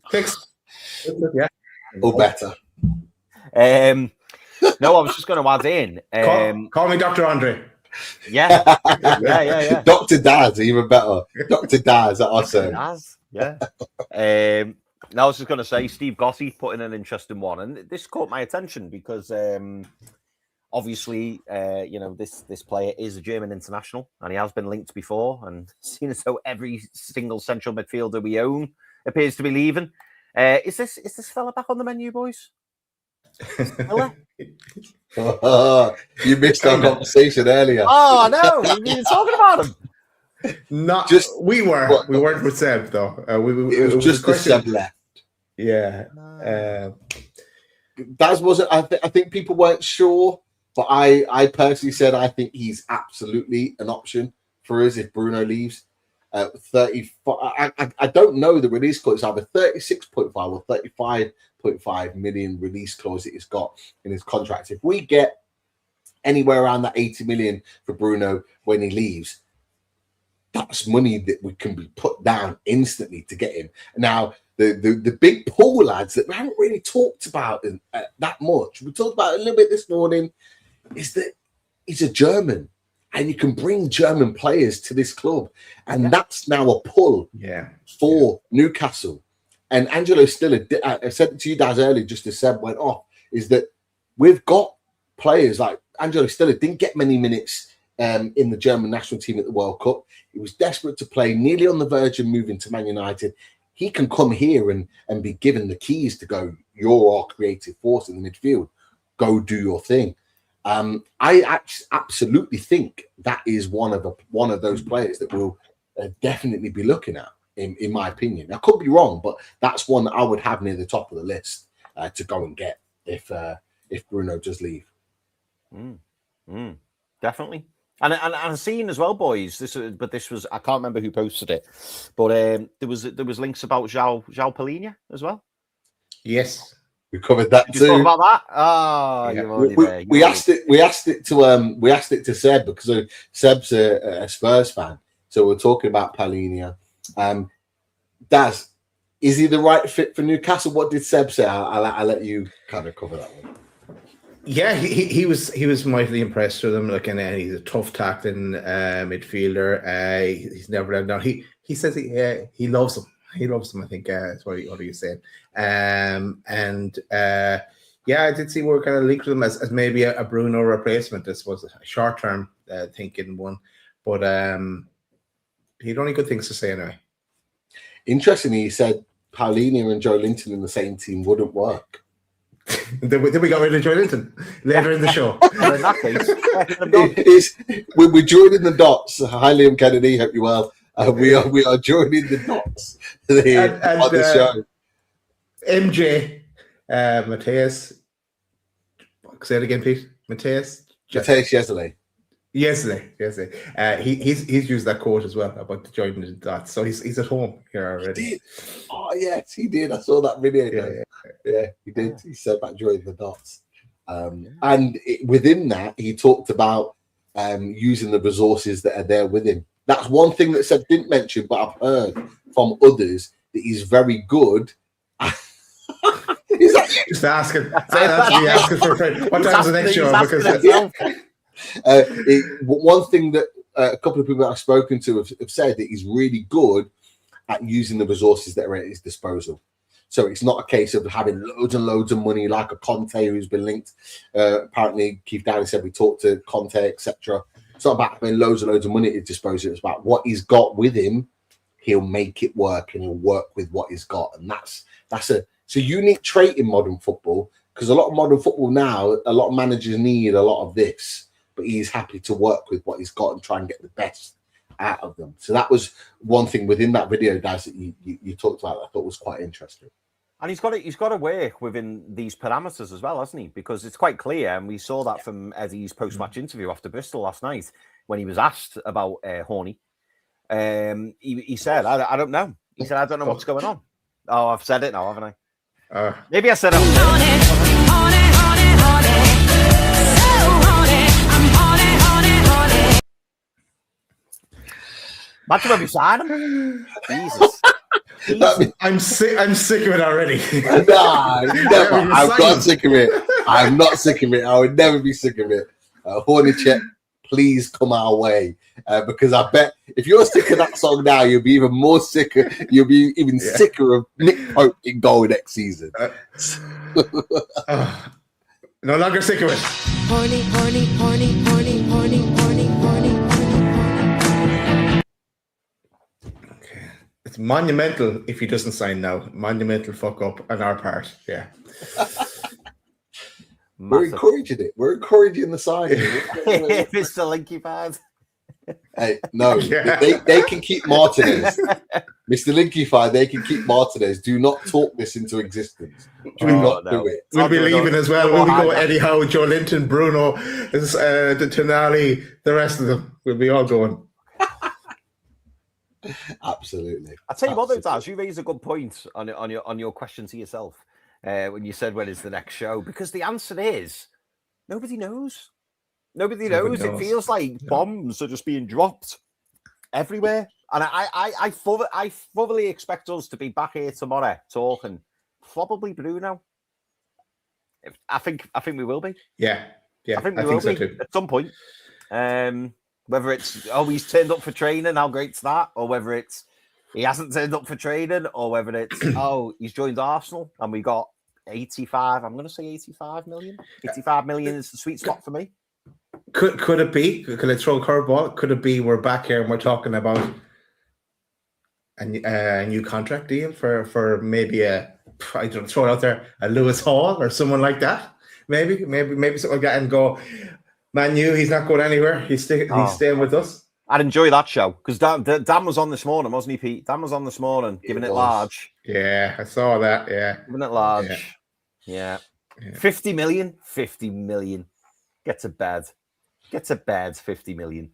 Fix. Yeah. Or better. No, I was just going to add in. Call me Dr. Andre. Yeah. Dr. Daz, even better. Dr. Daz at us. Daz, yeah. Now, I was just going to say, Steve Gotti put in an interesting one, and this caught my attention because obviously, this player is a German international, and he has been linked before, and seen as though every single central midfielder we own appears to be leaving. Is this fella back on the menu, boys? You missed our conversation earlier. Oh no, we've been talking about him. Not just we weren't with Seb though. It was just the Seb left. Yeah. That wasn't. I think people weren't sure, but I personally said I think he's absolutely an option for us if Bruno leaves. 35. I don't know the release clause. It's either 36.5 or 35.5 million release clause that he's got in his contract. If we get anywhere around that 80 million for Bruno when he leaves, that's money that we can be put down instantly to get him. Now, the big pool lads that we haven't really talked about that much, we talked about it a little bit this morning, is that he's a German and you can bring German players to this club. And that's now a pull for Newcastle. And Angelo Stiller, I said it to you guys earlier, just as Seb went off, is that we've got players like Angelo Stiller didn't get many minutes in the German national team at the World Cup. He was desperate to play, nearly on the verge of moving to Man United. He can come here and be given the keys to go, you're our creative force in the midfield. Go do your thing. I absolutely think that is one of those players that we'll definitely be looking at, in my opinion. I could be wrong, but that's one that I would have near the top of the list to go and get if Bruno does leave. Definitely. And I've seen as well, boys. This was I can't remember who posted it, but there was links about João Palhinha as well. Yes, we covered that too. Talk about that. Oh, you're already there. We asked it to Seb because Seb's a Spurs fan, so we're talking about Palhinha. Daz, is he the right fit for Newcastle? What did Seb say? I'll let you kind of cover that one. Yeah, he was mightily impressed with him. Like, and he's a tough tackling midfielder. He's never let down. He says he loves him. He loves him. I think that's what he was saying. I did see we're kind of linked with him as maybe a Bruno replacement. This was a short term thinking one, but he had only good things to say anyway. Interestingly, he said Palhinha and Joe Linton in the same team wouldn't work. Then we got rid of Joe Linton later in the show. In that case, we're joining the dots. Hi, Liam Kennedy. Hope you're well. We are joining the dots here on the show. MJ, Matthias. Say it again, Pete. Matthias Jaissle. Yesterday. He's used that quote as well about joining the dots. So he's at home here already. He did. Oh yes, he did. I saw that video. Yeah, he did. He said about joining the dots. Within that, he talked about using the resources that are there with him. That's one thing that Seb didn't mention, but I've heard from others that he's very good. Just asking. That's asking for a friend. What time's the next show? Because one thing that a couple of people that I've spoken to have said that he's really good at using the resources that are at his disposal. So it's not a case of having loads and loads of money like a Conte who's been linked. Apparently, Keith Downing said we talked to Conte, etc. It's not about having loads and loads of money at his disposal. It's about what he's got with him. He'll make it work, and he'll work with what he's got. And that's a unique trait in modern football, because a lot of modern football now, a lot of managers need a lot of this, but he's happy to work with what he's got and try and get the best out of them. So that was one thing within that video, Daz, that you talked about that I thought was quite interesting. And he's got to work within these parameters as well, hasn't he? Because it's quite clear, and we saw that from Eddie's post-match interview after Bristol last night when he was asked about Horny. He said, I don't know. He said, I don't know what's going on. Oh, I've said it now, haven't I? Maybe I said it. Imagine when we sign him. Jesus. I'm sick of it already. Nah, never. I'm not sick of it. I'm not sick of it. I would never be sick of it. Hornicek, please come our way, because I bet if you're sick of that song now, you'll be even more sicker. You'll be even sicker of Nick Pope in goal next season. No longer sick of it. Horny, horny, horny, horny, horny, horny, horny, horny. It's monumental if he doesn't sign now. Monumental fuck up on our part. Yeah. We're encouraging it. We're encouraging the signing. Mr. Linky Fad. Hey, no, they can keep Martinez. Mr. Linkyfied, they can keep Martinez. Do not talk this into existence. Do not do it. We'll be leaving as well. We'll go Eddie Howe, Joe Linton, Bruno, Tonali, the rest of them. We'll be all going. Absolutely. I tell you what, though, Daz, you raised a good point on your question to yourself when you said when is the next show, because the answer is nobody knows. Nobody knows. It feels like bombs are just being dropped everywhere, and I fully expect us to be back here tomorrow talking probably Bruno. I think we will be. Yeah. I think we will be too. At some point. Whether it's, he's turned up for training, how great's that? Or whether it's, he hasn't turned up for training, or whether it's, he's joined Arsenal and we got 85, I'm going to say 85 million. 85 million is the sweet spot for me. Could it be? Could I throw a curveball? Could it be we're back here and we're talking about a new contract deal for maybe I don't throw it out there, a Lewis Hall or someone like that? Maybe something like that, and go, Man U, he's not going anywhere. He's staying with us. I'd enjoy that show, because Dan was on this morning, wasn't he, Pete? Dan was on this morning, giving it large. Yeah, I saw that. Yeah, giving it large. Yeah. 50 million. 50 million. Get to bed. 50 million.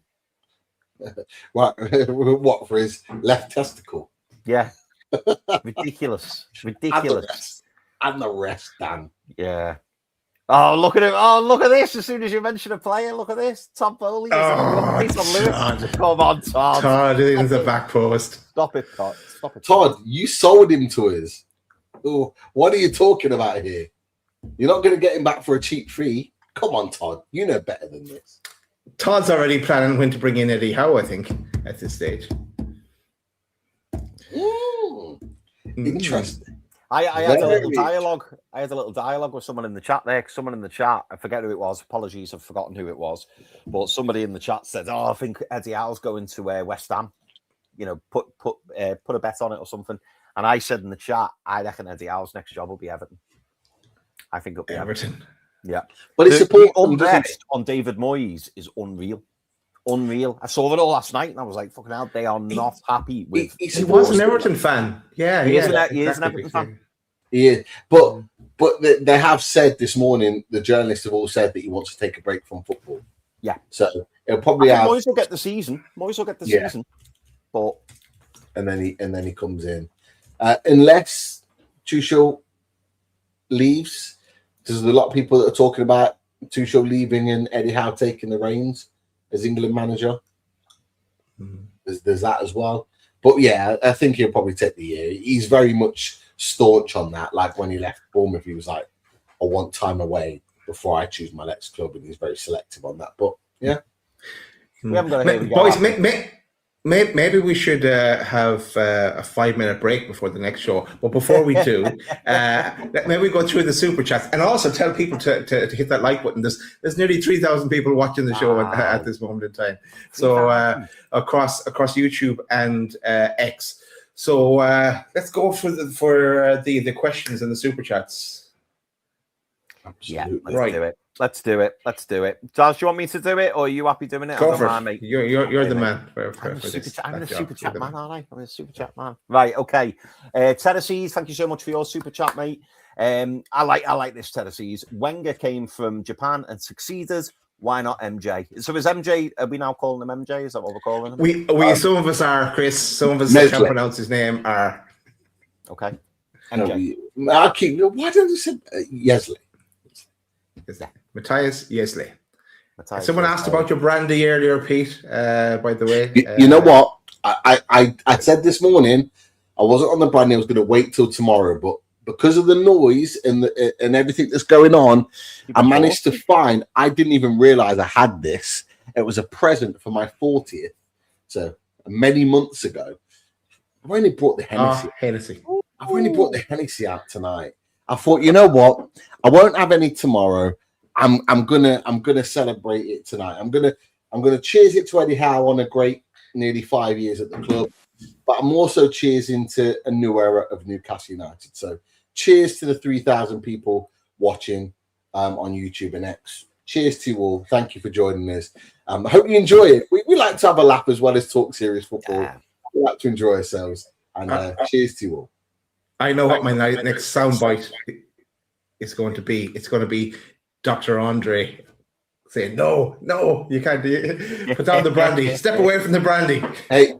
What, for his left testicle? Yeah. Ridiculous. And the rest, Dan. Yeah. Oh, look at him. Oh, look at this. As soon as you mention a player, look at this. Todd Bowley. He's on Lewis. Come on, Todd. Todd in the back post. Stop it, Todd. Todd, you sold him to us. Oh, what are you talking about here? You're not going to get him back for a cheap fee. Come on, Todd. You know better than this. Todd's already planning when to bring in Eddie Howe, I think, at this stage. Interesting. I had a little dialogue. I had a little dialogue with someone in the chat there. Someone in the chat, I forget who it was. Apologies, I've forgotten who it was. But somebody in the chat said, I think Eddie Howe's going to West Ham. You know, put a bet on it or something. And I said in the chat, I reckon Eddie Howe's next job will be Everton. I think it'll be Everton. Yeah. But it's the unrest on David Moyes is unreal. I saw it all last night and I was like, fucking hell, they are not happy with. He was an Everton fan. Yeah, he is an Everton fan. Yeah, but they have said this morning, the journalists have all said that he wants to take a break from football. Yeah. So it'll probably have. Moyes will get the season. Season, but and then he comes in, unless Tuchel leaves. There's a lot of people that are talking about Tuchel leaving and Eddie Howe taking the reins as England manager. There's that as well. But yeah, I think he'll probably take the year. He's very much staunch on that. Like when he left Bournemouth, he was like, I want time away before I choose my next club, and he's very selective on that. But yeah. We haven't got a boys. Maybe we should have a 5-minute break before the next show. But before we do, maybe we go through the super chats and also tell people to hit that like button. There's nearly 3,000 people watching the show at this moment in time. So across YouTube and X. So let's go for the questions and the super chats. Absolutely. Yeah, let's do it. Giles, do you want me to do it, or are you happy doing it? Go for it. Mate. You're the man. I'm a super chat man, aren't I? I'm a super chat man. Right, okay. Terraces, thank you so much for your super chat, mate. I like this, Terraces. Wenger came from Japan and succeeded. Why not MJ? So is MJ? Are we now calling him MJ? Is that what we're calling him? We some of us are, Chris. Some of us can't pronounce his name. Are okay. MJ. Why don't you say Jaissle? Matthias Jaissle. Someone asked about your brandy earlier, Pete. By the way, you know what? I said this morning I wasn't on the brandy. I was going to wait till tomorrow, but because of the noise and everything that's going on, I managed to find. I didn't even realize I had this. It was a present for my 40th, so many months ago. I've only brought the Hennessy. I've only brought the Hennessy out tonight. I thought, you know what? I won't have any tomorrow. I'm gonna celebrate it tonight. I'm gonna cheers it to Eddie Howe on a great nearly 5 years at the club, but I'm also cheersing to a new era of Newcastle United. So cheers to the 3,000 people watching on YouTube and X. Cheers to you all. Thank you for joining us. I hope you enjoy it. We like to have a laugh as well as talk serious football. We like to enjoy ourselves. And cheers to you all. I know what my next soundbite is going to be. It's going to be Dr. Andre saying, no, you can't put down the brandy. Step away from the brandy. Hey,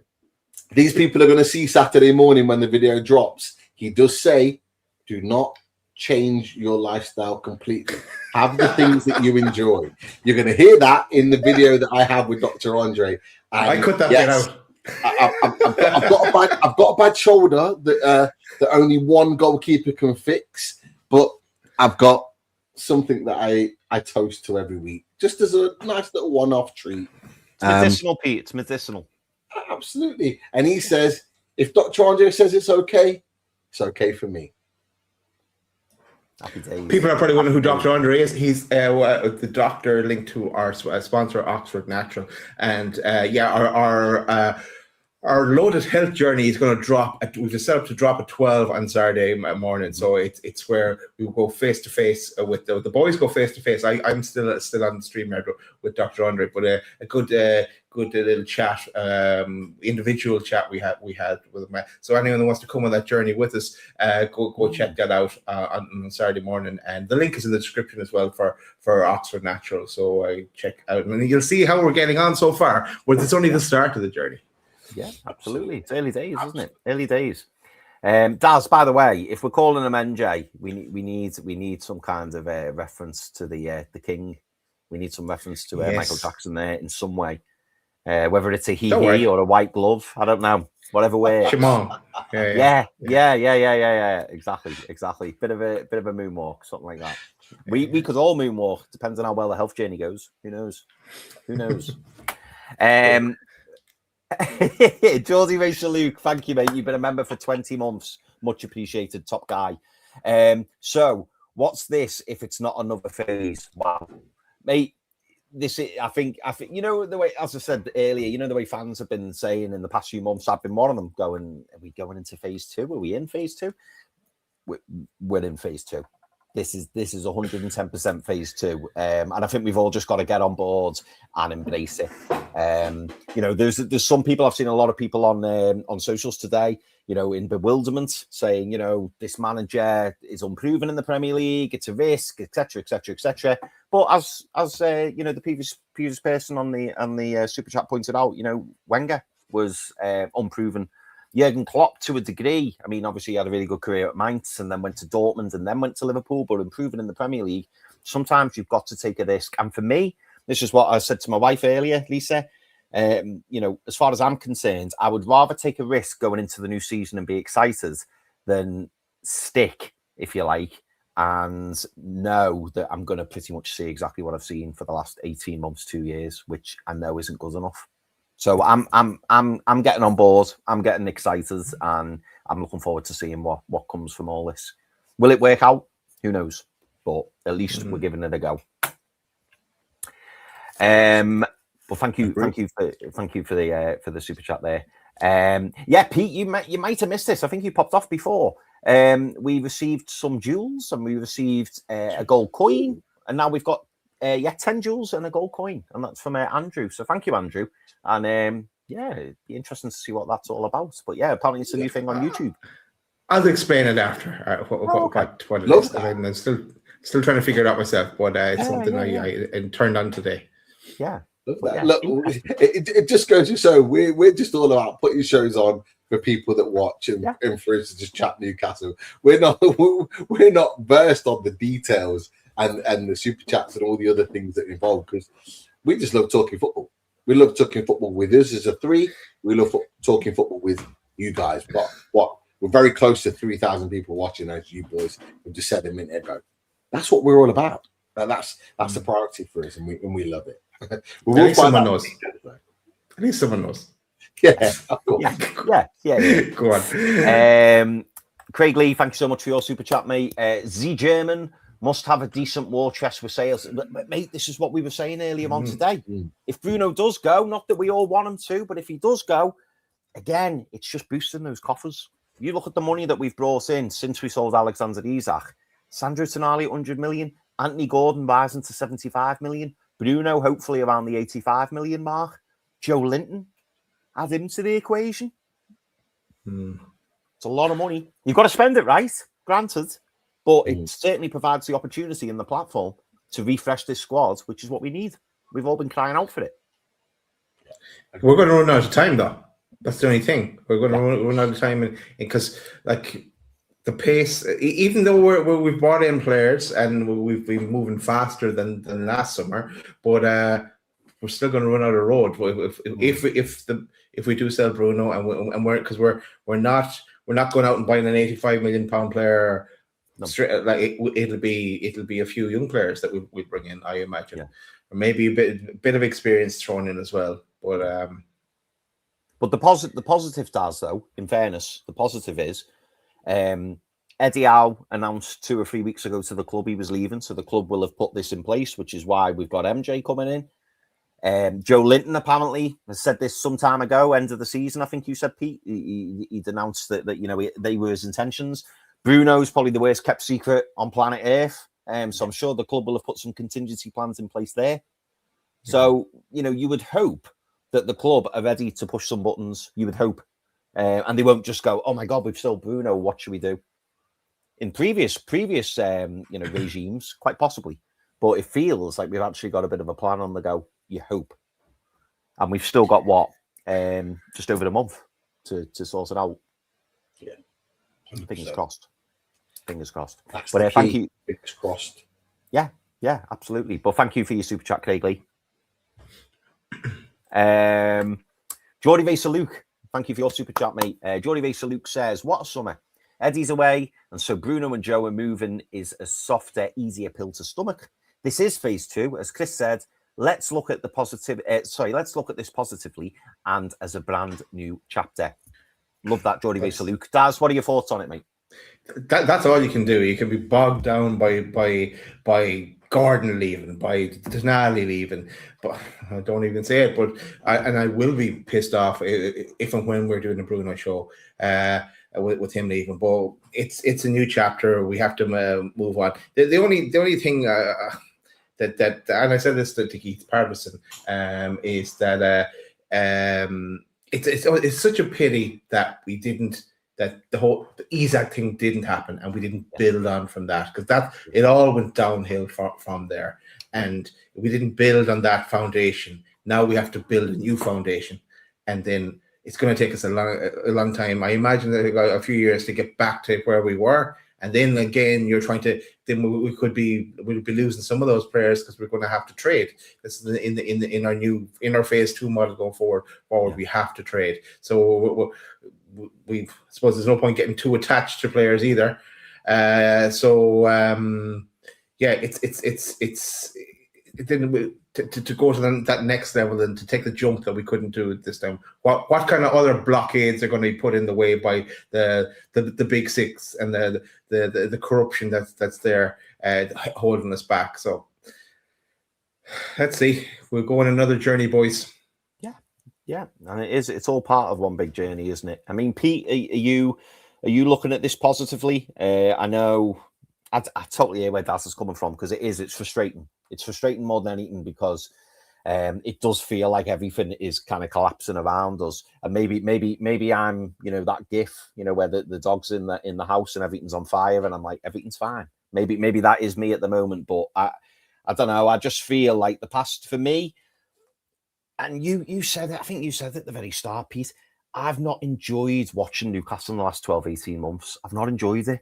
these people are going to see Saturday morning when the video drops. He does say, do not change your lifestyle completely. Have the things that you enjoy. You're going to hear that in the video that I have with Dr. Andre. And I cut that bit out. I've got a bad shoulder that only one goalkeeper can fix, but I've got something that I toast to every week, just as a nice little one-off treat. It's medicinal, Pete. It's medicinal. Absolutely. And he says, if Dr. Andre says it's okay for me. Happy days. People are probably wondering who Dr. Andre is. He's the doctor linked to our sponsor, Oxford Natural. And our loaded health journey is going to drop. We've decided to drop at 12 on Saturday morning. So it's where we will go face to face with the boys. Go face to face. I'm still on the stream here with Dr. Andre, but a good little chat, individual chat we had with him. So anyone who wants to come on that journey with us, go check that out on Saturday morning. And the link is in the description as well for Oxford Natural. So check out, and you'll see how we're getting on so far. But it's only the start of the journey. Yeah, absolutely. It's early days, isn't it? Early days. Daz, by the way, if we're calling him MJ, we need some kind of reference to the king. We need some reference to Michael Jackson there in some way. Whether it's a he or a white glove, I don't know. Whatever way. Shimon. Yeah. Exactly. Bit of a moonwalk, something like that. We could all moonwalk. Depends on how well the health journey goes. Who knows? Geordie Rachel Luke, thank you, mate. You've been a member for 20 months. Much appreciated, top guy. So what's this if it's not another phase? Wow, mate. This is, I think you know the way, as I said earlier, you know the way fans have been saying in the past few months. I've been one of them going, are we going into phase two? Are we in phase two? We're in phase two. this is 110% phase 2, and I think we've all just got to get on board and embrace it. You know, there's some people, I've seen a lot of people on socials today, you know, in bewilderment, saying, you know, this manager is unproven in the Premier League, it's a risk, etc., etc., etc. But as you know, the previous person on the super chat pointed out, you know, Wenger was unproven. Jurgen Klopp, to a degree, I mean, obviously he had a really good career at Mainz and then went to Dortmund and then went to Liverpool, but improving in the Premier League, sometimes you've got to take a risk. And for me, this is what I said to my wife earlier, Lisa, you know, as far as I'm concerned, I would rather take a risk going into the new season and be excited than stick, if you like, and know that I'm going to pretty much see exactly what I've seen for the last 18 months, 2 years, which I know isn't good enough. So I'm getting on board. I'm getting excited, and I'm looking forward to seeing what comes from all this. Will it work out? Who knows? But at least we're giving it a go. But thank you for the super chat there. Yeah, Pete, you might have missed this. I think you popped off before. We received some jewels, and we received a gold coin, and now we've got 10 jewels and a gold coin, and that's from Andrew. So thank you, Andrew. And yeah, it'd be interesting to see what that's all about. But yeah, apparently it's a new thing on YouTube. I'll explain it after what it is. I'm still trying to figure it out myself, but it's something I turned on today. Yeah. Look, it just goes to show we're just all about putting shows on for people that watch and for us to just chat Newcastle. We're not versed on the details and the super chats and all the other things that involve, because we just love talking football. We love talking football with us as a three. We love talking football with you guys. But we're very close to 3,000 people watching, as you boys have just said a minute ago. That's what we're all about. That's the priority for us, and we love it. At least someone knows. At least someone knows. Yeah, of course. Yeah. Go on. Craig Lee, thank you so much for your super chat, mate. Z German must have a decent war chest with sales. Mate, this is what we were saying earlier on today. If Bruno does go, not that we all want him to, but if he does go, again, it's just boosting those coffers. You look at the money that we've brought in since we sold Alexander Isak. Sandro Tonali, 100 million. Anthony Gordon rising to 75 million. Bruno, hopefully around the 85 million mark. Joe Linton, add him to the equation. It's a lot of money. You've got to spend it, right? Granted. But it certainly provides the opportunity and the platform to refresh this squad, which is what we need. We've all been crying out for it. We're going to run out of time, though. That's the only thing. We're going to run out of time because, like, the pace, even though we've brought in players and we've been moving faster than last summer, but we're still going to run out of road if we do sell Bruno and we're not going out and buying an £85 million player. No. Like it'll be a few young players that we bring in, I imagine, or maybe a bit of experience thrown in as well. But the positive does, though. In fairness, the positive is. Eddie Howe announced 2 or 3 weeks ago to the club he was leaving, so the club will have put this in place, which is why we've got MJ coming in. Joe Linton apparently has said this some time ago, end of the season, I think you said, Pete. He'd announced that you know they were his intentions. Bruno's probably the worst kept secret on planet Earth, so I'm sure the club will have put some contingency plans in place there. So you know you would hope that the club are ready to push some buttons. You would hope. And they won't just go, oh my God, we've sold Bruno. What should we do? In previous regimes, quite possibly. But it feels like we've actually got a bit of a plan on the go. You hope. And we've still got just over a month to sort it out. Yeah. 100%. Fingers crossed. That's but thank you. Fingers crossed. Yeah, absolutely. But thank you for your super chat, Craig Lee. Jordy Vasaluk. Thank you for your super chat, mate. Jordy Vasaluk says, what a summer. Eddie's away, and so Bruno and Joe are moving is a softer, easier pill to stomach. This is phase 2. As Chris said, let's look at let's look at this positively and as a brand new chapter. Love that, Jordy Vasaluk. Daz, what are your thoughts on it, mate? That's all you can do. You can be bogged down by Gordon leaving, by Tonali leaving, but I don't even say it. But I will be pissed off if and when we're doing a Bruno show. with him leaving. But it's a new chapter. We have to move on. The only thing that and I said this to Keith Parvison, is that it's such a pity that we didn't. That the whole Isaac thing didn't happen, and we didn't build on from that, because it all went downhill from there, and we didn't build on that foundation. Now we have to build a new foundation, and then it's going to take us a long time. I imagine a few years to get back to where we were, and then again we'll be losing some of those players because we're going to have to trade. This is in our phase 2 model going forward. We have to trade. So I suppose there's no point getting too attached to players either. It's to go to that next level and to take the jump that we couldn't do this time. What kind of other blockades are going to be put in the way by the big six and the corruption that's there holding us back? So let's see. We'll go on another journey, boys. Yeah, and it's all part of one big journey, isn't it? I mean, Pete, are you looking at this positively? I know I totally hear where Daz is coming from, because it's frustrating. It's frustrating more than anything, because it does feel like everything is kind of collapsing around us. And maybe I'm, that gif, where the dog's in the house and everything's on fire, and I'm like, everything's fine. Maybe that is me at the moment, but I don't know. I just feel like the past for me. And you said it, I think you said at the very start, Pete, I've not enjoyed watching Newcastle in the last 12, 18 months. I've not enjoyed it.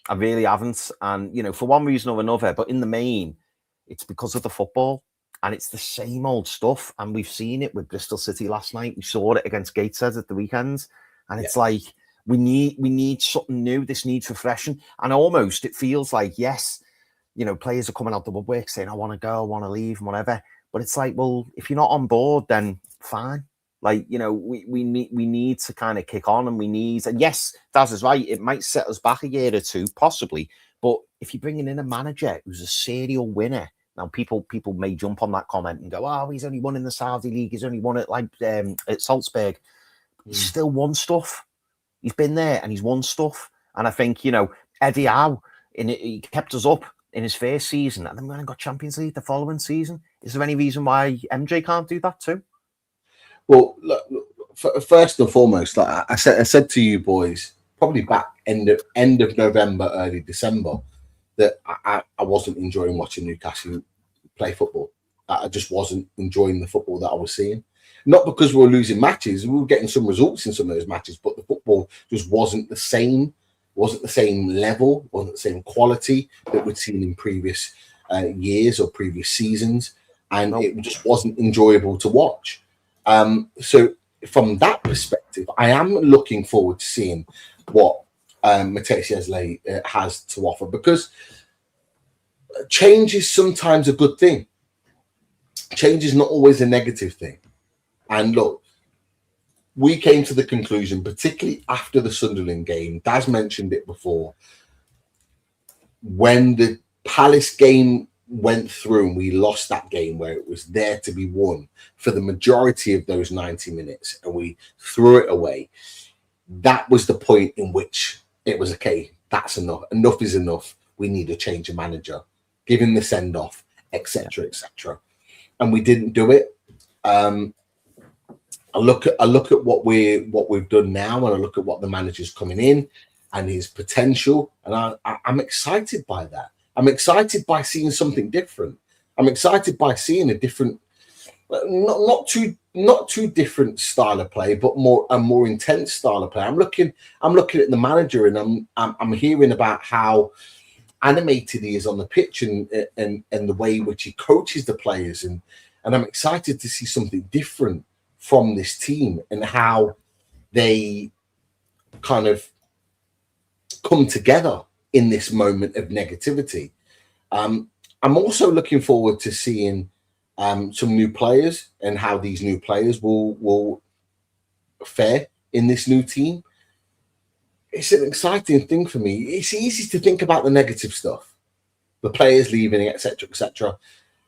I really haven't. And, for one reason or another, but in the main, it's because of the football. And it's the same old stuff. And we've seen it with Bristol City last night. We saw it against Gateshead at the weekend. And it's like, we need something new. This needs refreshing. And almost it feels like, yes, players are coming out the woodwork saying, I want to go, I want to leave, and whatever. But it's like, well, if you're not on board, then fine. Like, we need to kind of kick on, and yes, Daz is right. It might set us back a year or two, possibly. But if you're bringing in a manager who's a serial winner, now people may jump on that comment and go, oh, he's only won in the Saudi League. He's only won at Salzburg. He's still won stuff. He's been there and he's won stuff. And I think, Eddie Howe, he kept us up in his first season, and then we got Champions League the following season. Is there any reason why MJ can't do that too? Well, look, first and foremost, like I said to you boys, probably back end of November, early December, that I wasn't enjoying watching Newcastle play football. I just wasn't enjoying the football that I was seeing. Not because we were losing matches, we were getting some results in some of those matches, but the football just wasn't the same. Wasn't the same level, wasn't the same quality that we'd seen in previous years or previous seasons, and it just wasn't enjoyable to watch. So from that perspective, I am looking forward to seeing what Matthias Jaissle has to offer, because change is sometimes a good thing. Change is not always a negative thing. And look, we came to the conclusion, particularly after the Sunderland game, Daz mentioned it before, when the Palace game went through and we lost that game where it was there to be won for the majority of those 90 minutes and we threw it away, that was the point in which it was, okay, that's enough. Enough is enough. We need a change of manager. Give him the send-off, etc., etc. And we didn't do it. I look at what we've done now, and I look at what the manager's coming in and his potential, and I'm excited by that. I'm excited by seeing something different. I'm excited by seeing a different, not too different style of play, but a more intense style of play. I'm looking at the manager, and I'm hearing about how animated he is on the pitch and the way in which he coaches the players, and I'm excited to see something different from this team and how they kind of come together in this moment of negativity. I'm also looking forward to seeing some new players and how these new players will fare in this new team. It's an exciting thing for me. It's easy to think about the negative stuff, the players leaving, etc., etc.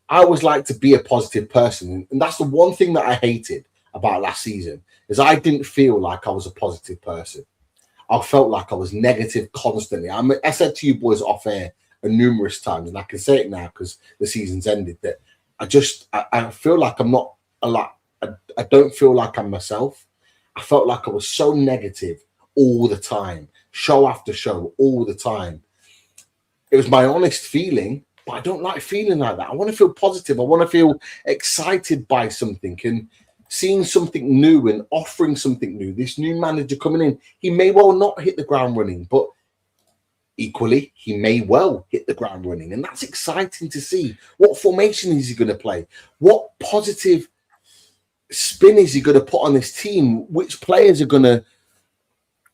I always like to be a positive person, and that's the one thing that I hated about last season, is I didn't feel like I was a positive person. I felt like I was negative constantly. I said to you boys off air numerous times, and I can say it now because the season's ended, that I feel like I'm not a lot. I don't feel like I'm myself. I felt like I was so negative all the time, show after show, all the time. It was my honest feeling, but I don't like feeling like that. I want to feel positive. I want to feel excited by something and seeing something new and offering something new. This new manager coming in, he may well not hit the ground running, but equally, he may well hit the ground running. And that's exciting to see. What formation is he going to play? What positive spin is he going to put on this team? Which players are going to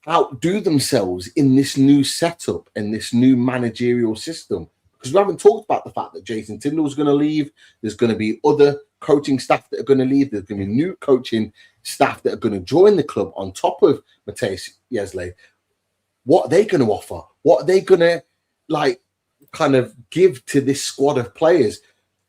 outdo themselves in this new setup and this new managerial system? Because we haven't talked about the fact that Jason Tyndall's going to leave. There's going to be other coaching staff that are going to leave. There's going to be new coaching staff that are going to join the club on top of Matthias Jaissle. What are they going to offer? What are they going to kind of give to this squad of players?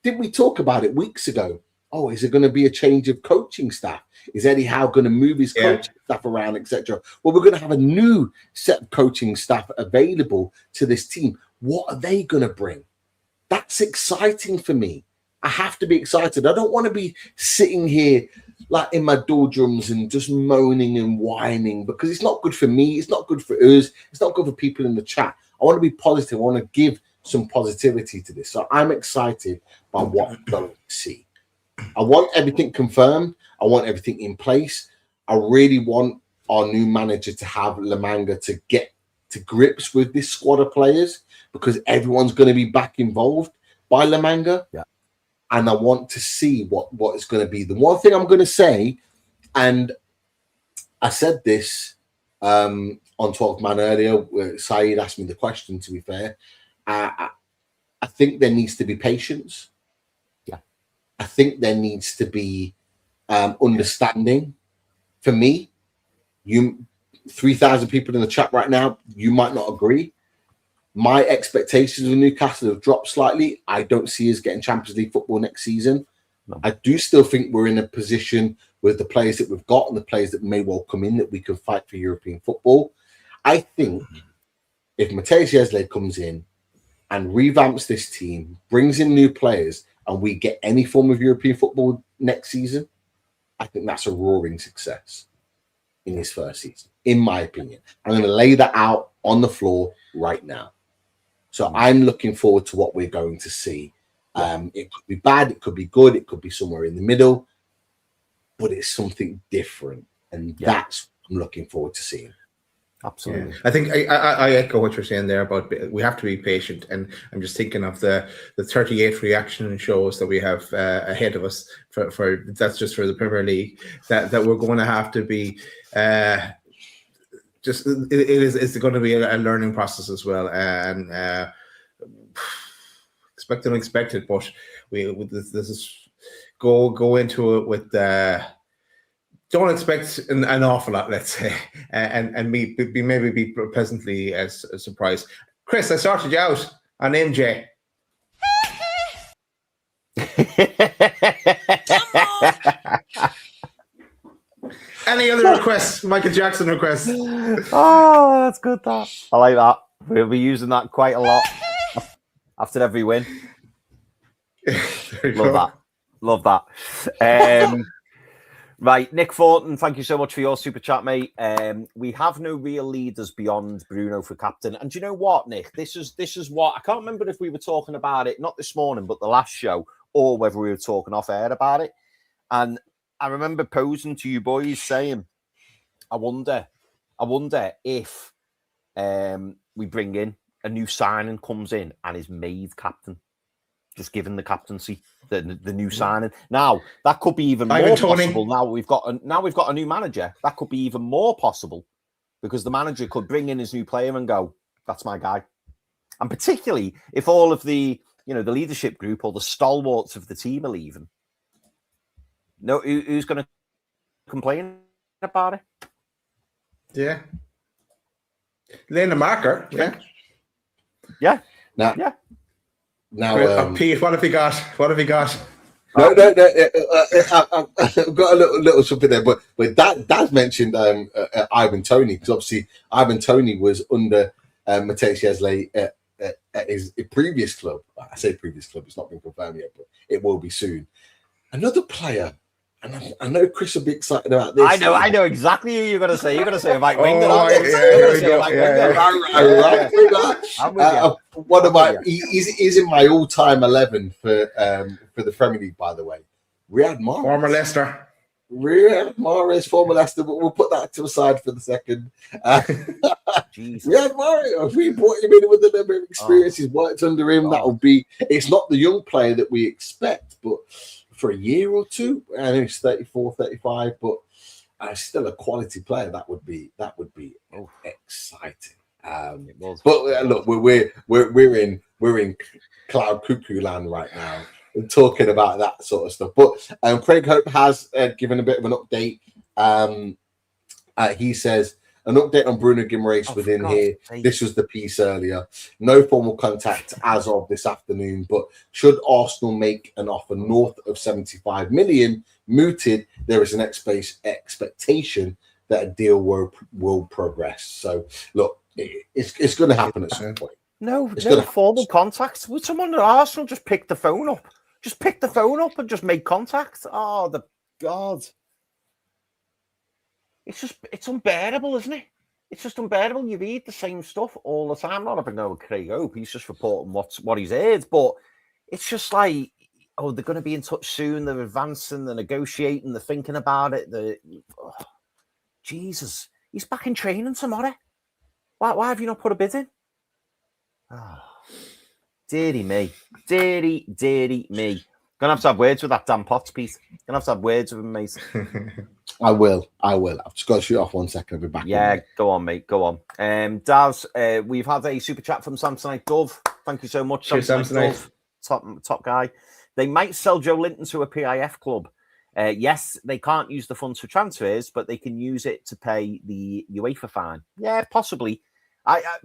Didn't we talk about it weeks ago? Oh, is there going to be a change of coaching staff? Is Eddie Howe going to move his coaching staff around, etc.? Well, we're going to have a new set of coaching staff available to this team. What are they going to bring? That's exciting for me. I have to be excited. I don't want to be sitting here like in my doldrums and just moaning and whining, because it's not good for me. It's not good for us. It's not good for people in the chat. I want to be positive. I want to give some positivity to this. So I'm excited by what I'm going to see. I want everything confirmed. I want everything in place. I really want our new manager to have Lamanga to get to grips with this squad of players, because everyone's going to be back involved by Lamanga. Yeah. And I want to see what is going to be. The one thing I'm going to say, and I said this on 12th Man earlier, where Saeed asked me the question, to be fair, I think there needs to be patience. Yeah. I think there needs to be understanding. For me, 3,000 people in the chat right now, you might not agree. My expectations of Newcastle have dropped slightly. I don't see us getting Champions League football next season. No. I do still think we're in a position with the players that we've got and the players that may well come in that we can fight for European football. I think if Matthias Jaissle comes in and revamps this team, brings in new players, and we get any form of European football next season, I think that's a roaring success in his first season, in my opinion. I'm going to lay that out on the floor right now. So I'm looking forward to what we're going to see. It could be bad, it could be good, it could be somewhere in the middle, but it's something different. And that's what I'm looking forward to seeing. Absolutely. Yeah. I think I echo what you're saying there about we have to be patient. And I'm just thinking of the 38 reaction shows that we have ahead of us for that's just for the Premier League, that we're going to have to be it's going to be a learning process as well, and expect unexpected. But this is go into it with don't expect an awful lot, let's say, and maybe be pleasantly surprised. Chris, I started you out on MJ. Any other requests? Michael Jackson requests? Oh, that's good. That I like that. We'll be using that quite a lot after every win. Love that. Right, Nick Thornton, thank you so much for your super chat, mate. We have no real leaders beyond Bruno for captain. And do you know what, Nick? This is what I can't remember if we were talking about it, not this morning, but the last show, or whether we were talking off air about it. And I remember posing to you boys saying, I wonder if we bring in a new signing, comes in and is made captain, just given the captaincy, the new signing. Now that could be even more possible. Now we've got a new manager. That could be even more possible, because the manager could bring in his new player and go, "That's my guy." And particularly if all of the the leadership group or the stalwarts of the team are leaving. No, who's going to complain about it? Yeah. Laying a marker. Yeah. Now, Pete, what have you got? No. I've got a little something there, but Daz mentioned Ivan Toney, because obviously Ivan Toney was under Matthias Jaissle at his previous club. I say previous club; it's not been confirmed yet, but it will be soon. Another player, and I know Chris will be excited about this. I know exactly who you're going to say. You're going to say Mike Winger. One of my, he's in my all-time 11 for the Premier League, by the way. Riyad Mahrez, former Leicester. Riyad Mahrez, former Leicester, but we'll put that to the side for the second. Riyad Mahrez, if we brought him in with a number of experience, he's worked under him. That'll be. It's not the young player that we expect, but for a year or two, I know he's 34, 35, but still a quality player. That would be exciting. But look, we're in cloud cuckoo land right now. We're talking about that sort of stuff. But Craig Hope has given a bit of an update. He says, an update on Bruno Guimaraes within here. This was the piece earlier. No formal contact as of this afternoon, but should Arsenal make an offer north of 75 million mooted, there is an expectation that a deal will progress. So, look, it's going to happen at some point. No formal contact. Would someone at Arsenal just pick the phone up? Just pick the phone up and just make contact? Oh, the God. It's unbearable, isn't it? It's just unbearable. You read the same stuff all the time. Not about no Craig Hope. He's just reporting what he's heard. But it's just like, they're going to be in touch soon. They're advancing. They're negotiating. They're thinking about it. Jesus, he's back in training tomorrow. Why have you not put a bid in? Deary me. Deary me. Gonna have to have words with that damn Potts, Pete. Gonna have to have words with him, mate. I will. I've just got to shoot off 1 second. I'll be back. Yeah, go on, mate. Go on. Daz, we've had a super chat from Samsonite Dove. Thank you so much, Samsonite Dove. Top guy. They might sell Joe Linton to a PIF club. Yes, they can't use the funds for transfers, but they can use it to pay the UEFA fine. Yeah, possibly.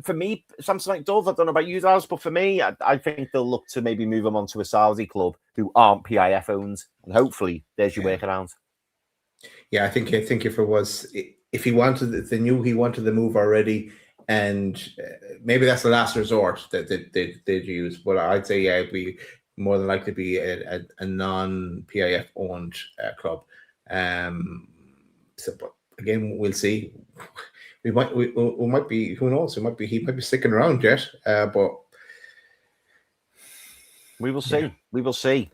For me, Samsonite Dove, I don't know about you guys, but for me, I think they'll look to maybe move him on to a Saudi club who aren't PIF owned, and hopefully there's your workaround. Yeah, I think if he wanted, they knew he wanted the move already, and maybe that's the last resort that they'd use. But I'd say it'd be more than likely be a non-PIF owned club. But again, we'll see. We might be. Who knows? He might be sticking around yet. But we will see. Yeah. We will see.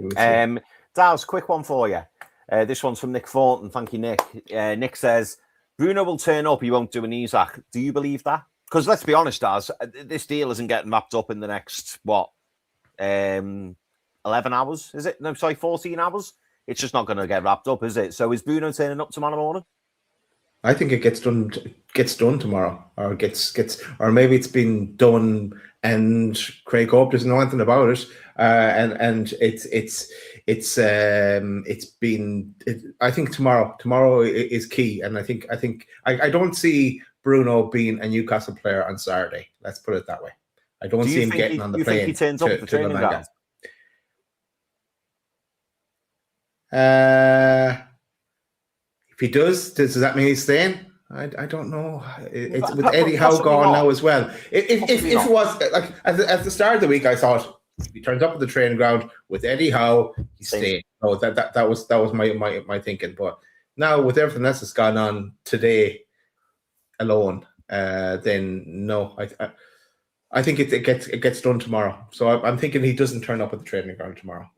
Daz, quick one for you. This one's from Nick Thornton. Thank you, Nick. Nick says Bruno will turn up. He won't do an Isaac. Do you believe that? Because let's be honest, Daz, this deal isn't getting wrapped up in the next 11 hours. Is it? No, sorry, 14 hours. It's just not going to get wrapped up, is it? So is Bruno turning up tomorrow morning? I think it gets done tomorrow, or or maybe it's been done and Craig Hope doesn't know anything about it, and it's been. I think tomorrow is key, and I don't see Bruno being a Newcastle player on Saturday. Let's put it that way. I don't see him getting on the plane. Do you think he turns up at the training ground? If he does that mean he's staying? I don't know. It's with Eddie Howe gone now as well. If it was like at the start of the week, I thought if he turns up at the training ground with Eddie Howe, he's staying. So that was my thinking. But now with everything else that's gone on today alone, then no, I think it gets done tomorrow. So I'm thinking he doesn't turn up at the training ground tomorrow.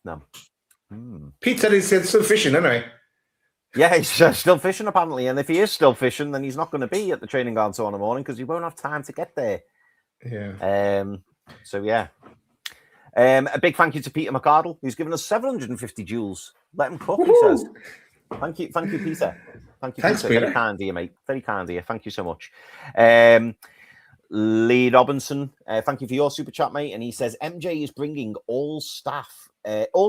No. Pete said he's still fishing anyway. Yeah, he's still fishing apparently, and if he is still fishing, then he's not going to be at the training ground tomorrow morning because he won't have time to get there. Yeah. So yeah. A big thank you to Peter McArdle, who's given us 750 joules. Let him cook, he says. Thank you, Peter. Thanks, Peter. Peter. Very kind of you, mate. Very kind of you. Thank you so much. Lee Robinson, thank you for your super chat, mate. And he says MJ is bringing all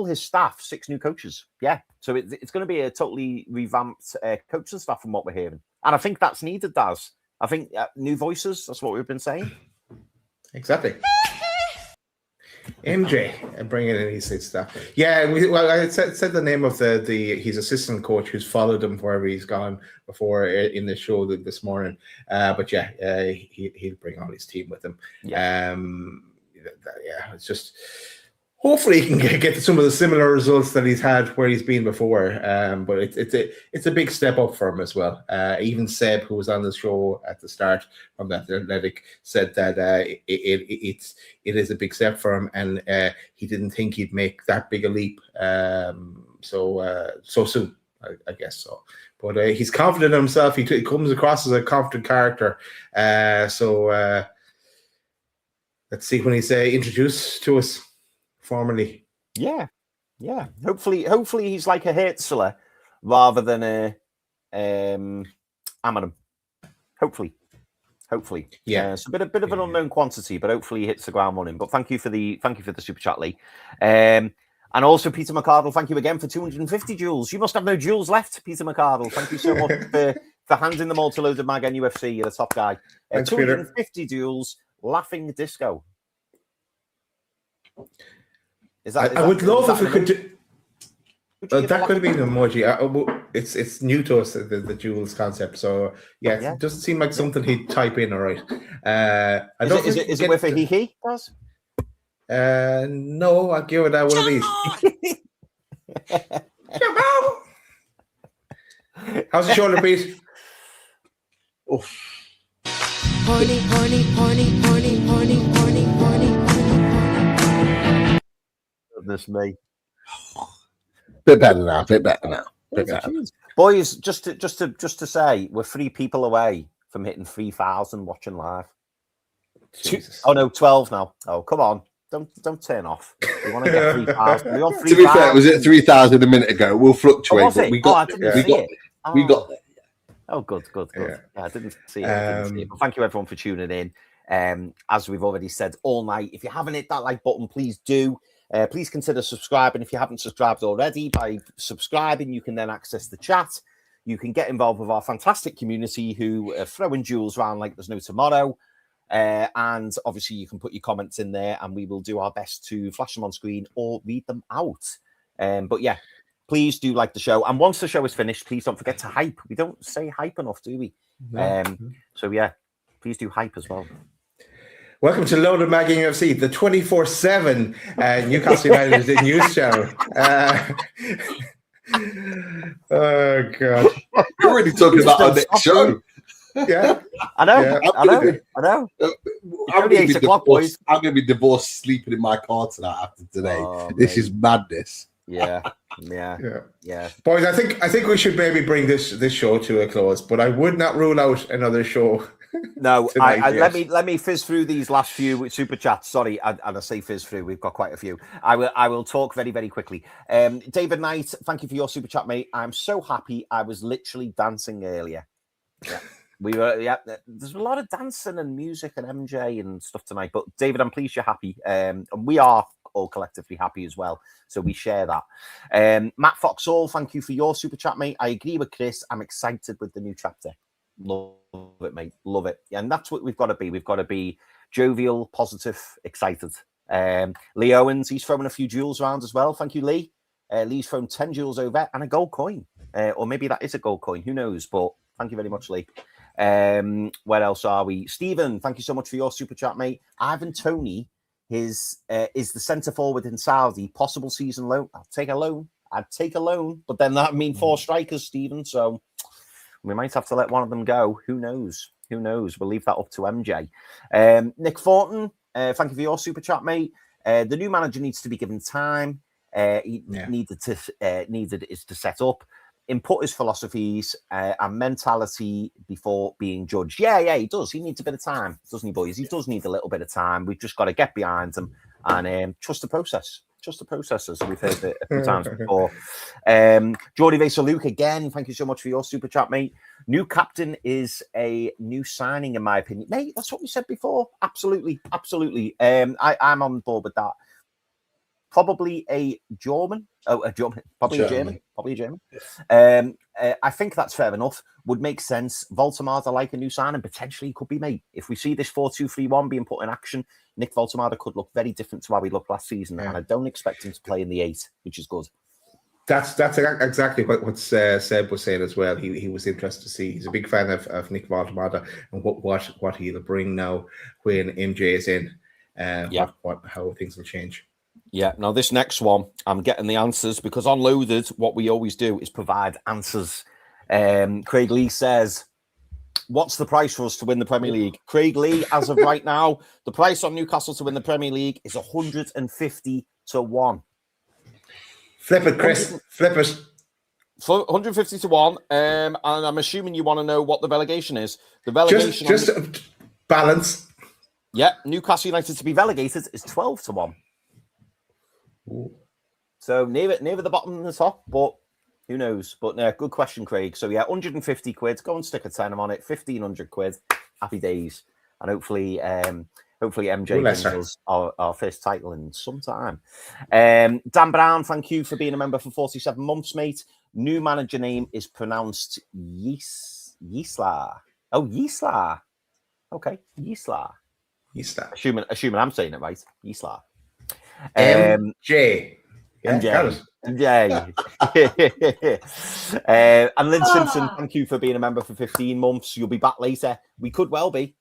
his staff, 6 new coaches. Yeah, so it's going to be a totally revamped coaching staff from what we're hearing. And I think that's needed, Daz. I think new voices, that's what we've been saying. Exactly. MJ and bringing in his stuff. Yeah, I said the name of the his assistant coach who's followed him wherever he's gone before in the show this morning. But yeah, he'll bring all his team with him. Yeah, it's just. Hopefully he can get some of the similar results that he's had where he's been before. But it's a big step up for him as well. Even Seb, who was on the show at the start from that Athletic, said that it is a big step for him, and he didn't think he'd make that big a leap so soon. I guess so. But he's confident in himself. He comes across as a confident character. So let's see when he's introduced to us. Formally, yeah. Hopefully, he's like a Jaissle rather than a Optimum. Hopefully, yeah. It's a bit of an unknown quantity, but hopefully he hits the ground running. But thank you for the super chat, Lee, and also Peter McCardle. Thank you again for 250 jewels. You must have no jewels left, Peter McCardle. Thank you so much for handing them all to Loaded Mag NUFC. You're the top guy. Thanks, 250 jewels. Laughing disco. I would love if we could do. That could have been an emoji. It's new to us, the jewels concept. So yeah, it doesn't seem like something he'd type in. All right. Is it with a he? Does? No, I'll give it that one of these. How's the shoulder, Pete? Goodness me. Bit better now. Boys, just to say, we're 3 people away from hitting 3,000 watching live. Oh no, 12 now. Oh, come on. Don't turn off. We want to get 3,000. To be fair, was it 3,000 a minute ago? We'll fluctuate, but we got there. We got there. Oh, good. Yeah, I didn't see it. But thank you everyone for tuning in. As we've already said all night, if you haven't hit that like button, please do. Please consider subscribing if you haven't subscribed already. By subscribing, you can then access the chat. You can get involved with our fantastic community who are throwing jewels around like there's no tomorrow. And obviously, you can put your comments in there and we will do our best to flash them on screen or read them out. But yeah, please do like the show. And once the show is finished, please don't forget to hype. We don't say hype enough, do we? No. So yeah, please do hype as well. Welcome to Loaded Mag UFC, the 24/7 Newcastle United news channel. Oh God, you're already talking about our next show. Yeah, I know. I'm going to be divorced, sleeping in my car tonight after today. This is madness. Yeah. Boys, I think we should maybe bring this show to a close, but I would not rule out another show. No, let me fizz through these last few super chats. Sorry, and I say fizz through. We've got quite a few. I will talk very, very quickly. David Knight, thank you for your super chat, mate. I'm so happy. I was literally dancing earlier. Yeah. We were, there's a lot of dancing and music and MJ and stuff tonight. But David, I'm pleased you're happy. And we are all collectively happy as well. So we share that. Matt Foxall, thank you for your super chat, mate. I agree with Chris. I'm excited with the new chapter. Love it, mate. Love it. And that's what we've got to be. We've got to be jovial, positive, excited. Lee Owens, he's throwing a few jewels around as well. Thank you, Lee. Lee's thrown 10 jewels over and a gold coin. Or maybe that is a gold coin. Who knows? But thank you very much, Lee. Where else are we? Stephen, thank you so much for your super chat, mate. Ivan Toney is the centre forward in Saudi. Possible season loan. I'd take a loan. But then that mean 4 strikers, Stephen. So we might have to let one of them go. Who knows? We'll leave that up to MJ. Nick Thornton, thank you for your super chat, mate. The new manager needs to be given time. Needed is to set up, input his philosophies and mentality before being judged. Yeah, he does. He needs a bit of time, doesn't he, boys? He does need a little bit of time. We've just got to get behind him and trust the process. Trust the process, as we've heard it a few times before. Jordy Vaser-Luke, again, thank you so much for your super chat, mate. New captain is a new signing, in my opinion. Mate, that's what we said before. Absolutely. I'm on board with that. probably a German. Oh, a German, probably a German. I think that's fair enough. Would make sense. Voltemada like a new signing, potentially could be made. If we see this 4-2-3-1 being put in action, Nick Voltemada could look very different to how he looked last season, and I don't expect him to play in the 8, which is good. That's exactly what Seb was saying as well. He was interested to see. He's a big fan of Nick Voltemada and what he'll bring now when MJ is in. How things will change. Yeah. Now this next one, I'm getting the answers because on Loaded, what we always do is provide answers. Craig Lee says, "What's the price for us to win the Premier League?" Craig Lee, as of right now, the price on Newcastle to win the Premier League is 150 to 1. Flip it, Chris. Flip it. 150 to 1. And I'm assuming you want to know what the relegation is. The relegation just balance. Yeah, Newcastle United to be relegated is 12 to 1. Ooh. So near the bottom and the top, but who knows? But good question, Craig. So 150 quid. Go and stick a tenner on it. 1,500 quid. Happy days. And hopefully MJ brings us our first title in some time. Dan Brown, thank you for being a member for 47 months, mate. New manager name is pronounced Jaissle. Oh, Jaissle. Okay, Jaissle. Assuming I'm saying it right. Jaissle. MJ. MJ. And Lynn Simpson, thank you for being a member for 15 months. You'll be back later. We could well be.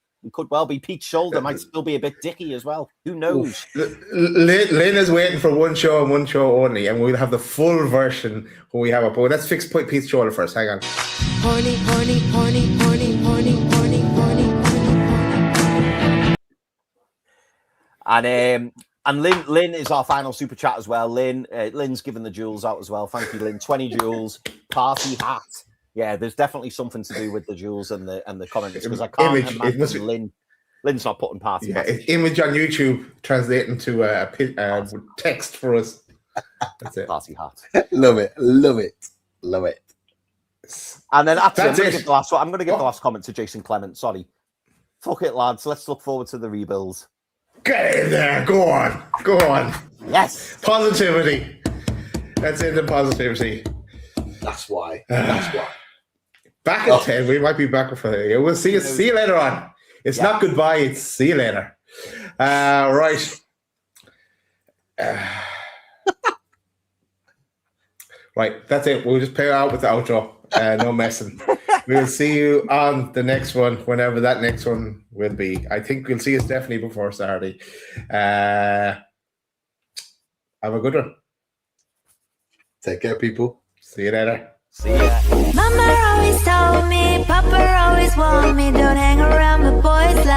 Pete's shoulder might still be a bit dicky as well. Who knows? Lynn is waiting for one show and one show only, and we'll have the full version when we have it. But let's fix Pete's shoulder first. Hang on. Horny, horny, horny, horny, horny, horny, horny, horny. And Lynn is our final super chat as well. Lynn's given the jewels out as well. Thank you, Lynn. 20 jewels, party hat. Yeah, there's definitely something to do with the jewels and the comments because I can't imagine Lynn's not putting party hat. Image on YouTube translating to text for us. That's it. Party hat. Love it. And then actually, I'm going to give the last comment to Jason Clement. Sorry. Fuck it, lads. Let's look forward to the rebuilds. Get in there. Go on. Yes. Positivity. That's it, the positivity. That's why. Back at 10. We might be back for you. We'll see you. See you later on. It's not goodbye. It's see you later. Right. Right. That's it. We'll just pay out with the outro. No messing. We'll see you on the next one, whenever that next one will be. I think we'll see us definitely before Saturday. Have a good one. Take care, people. See you later. See ya. Mama always told me, Papa always warned me, don't hang around the boys like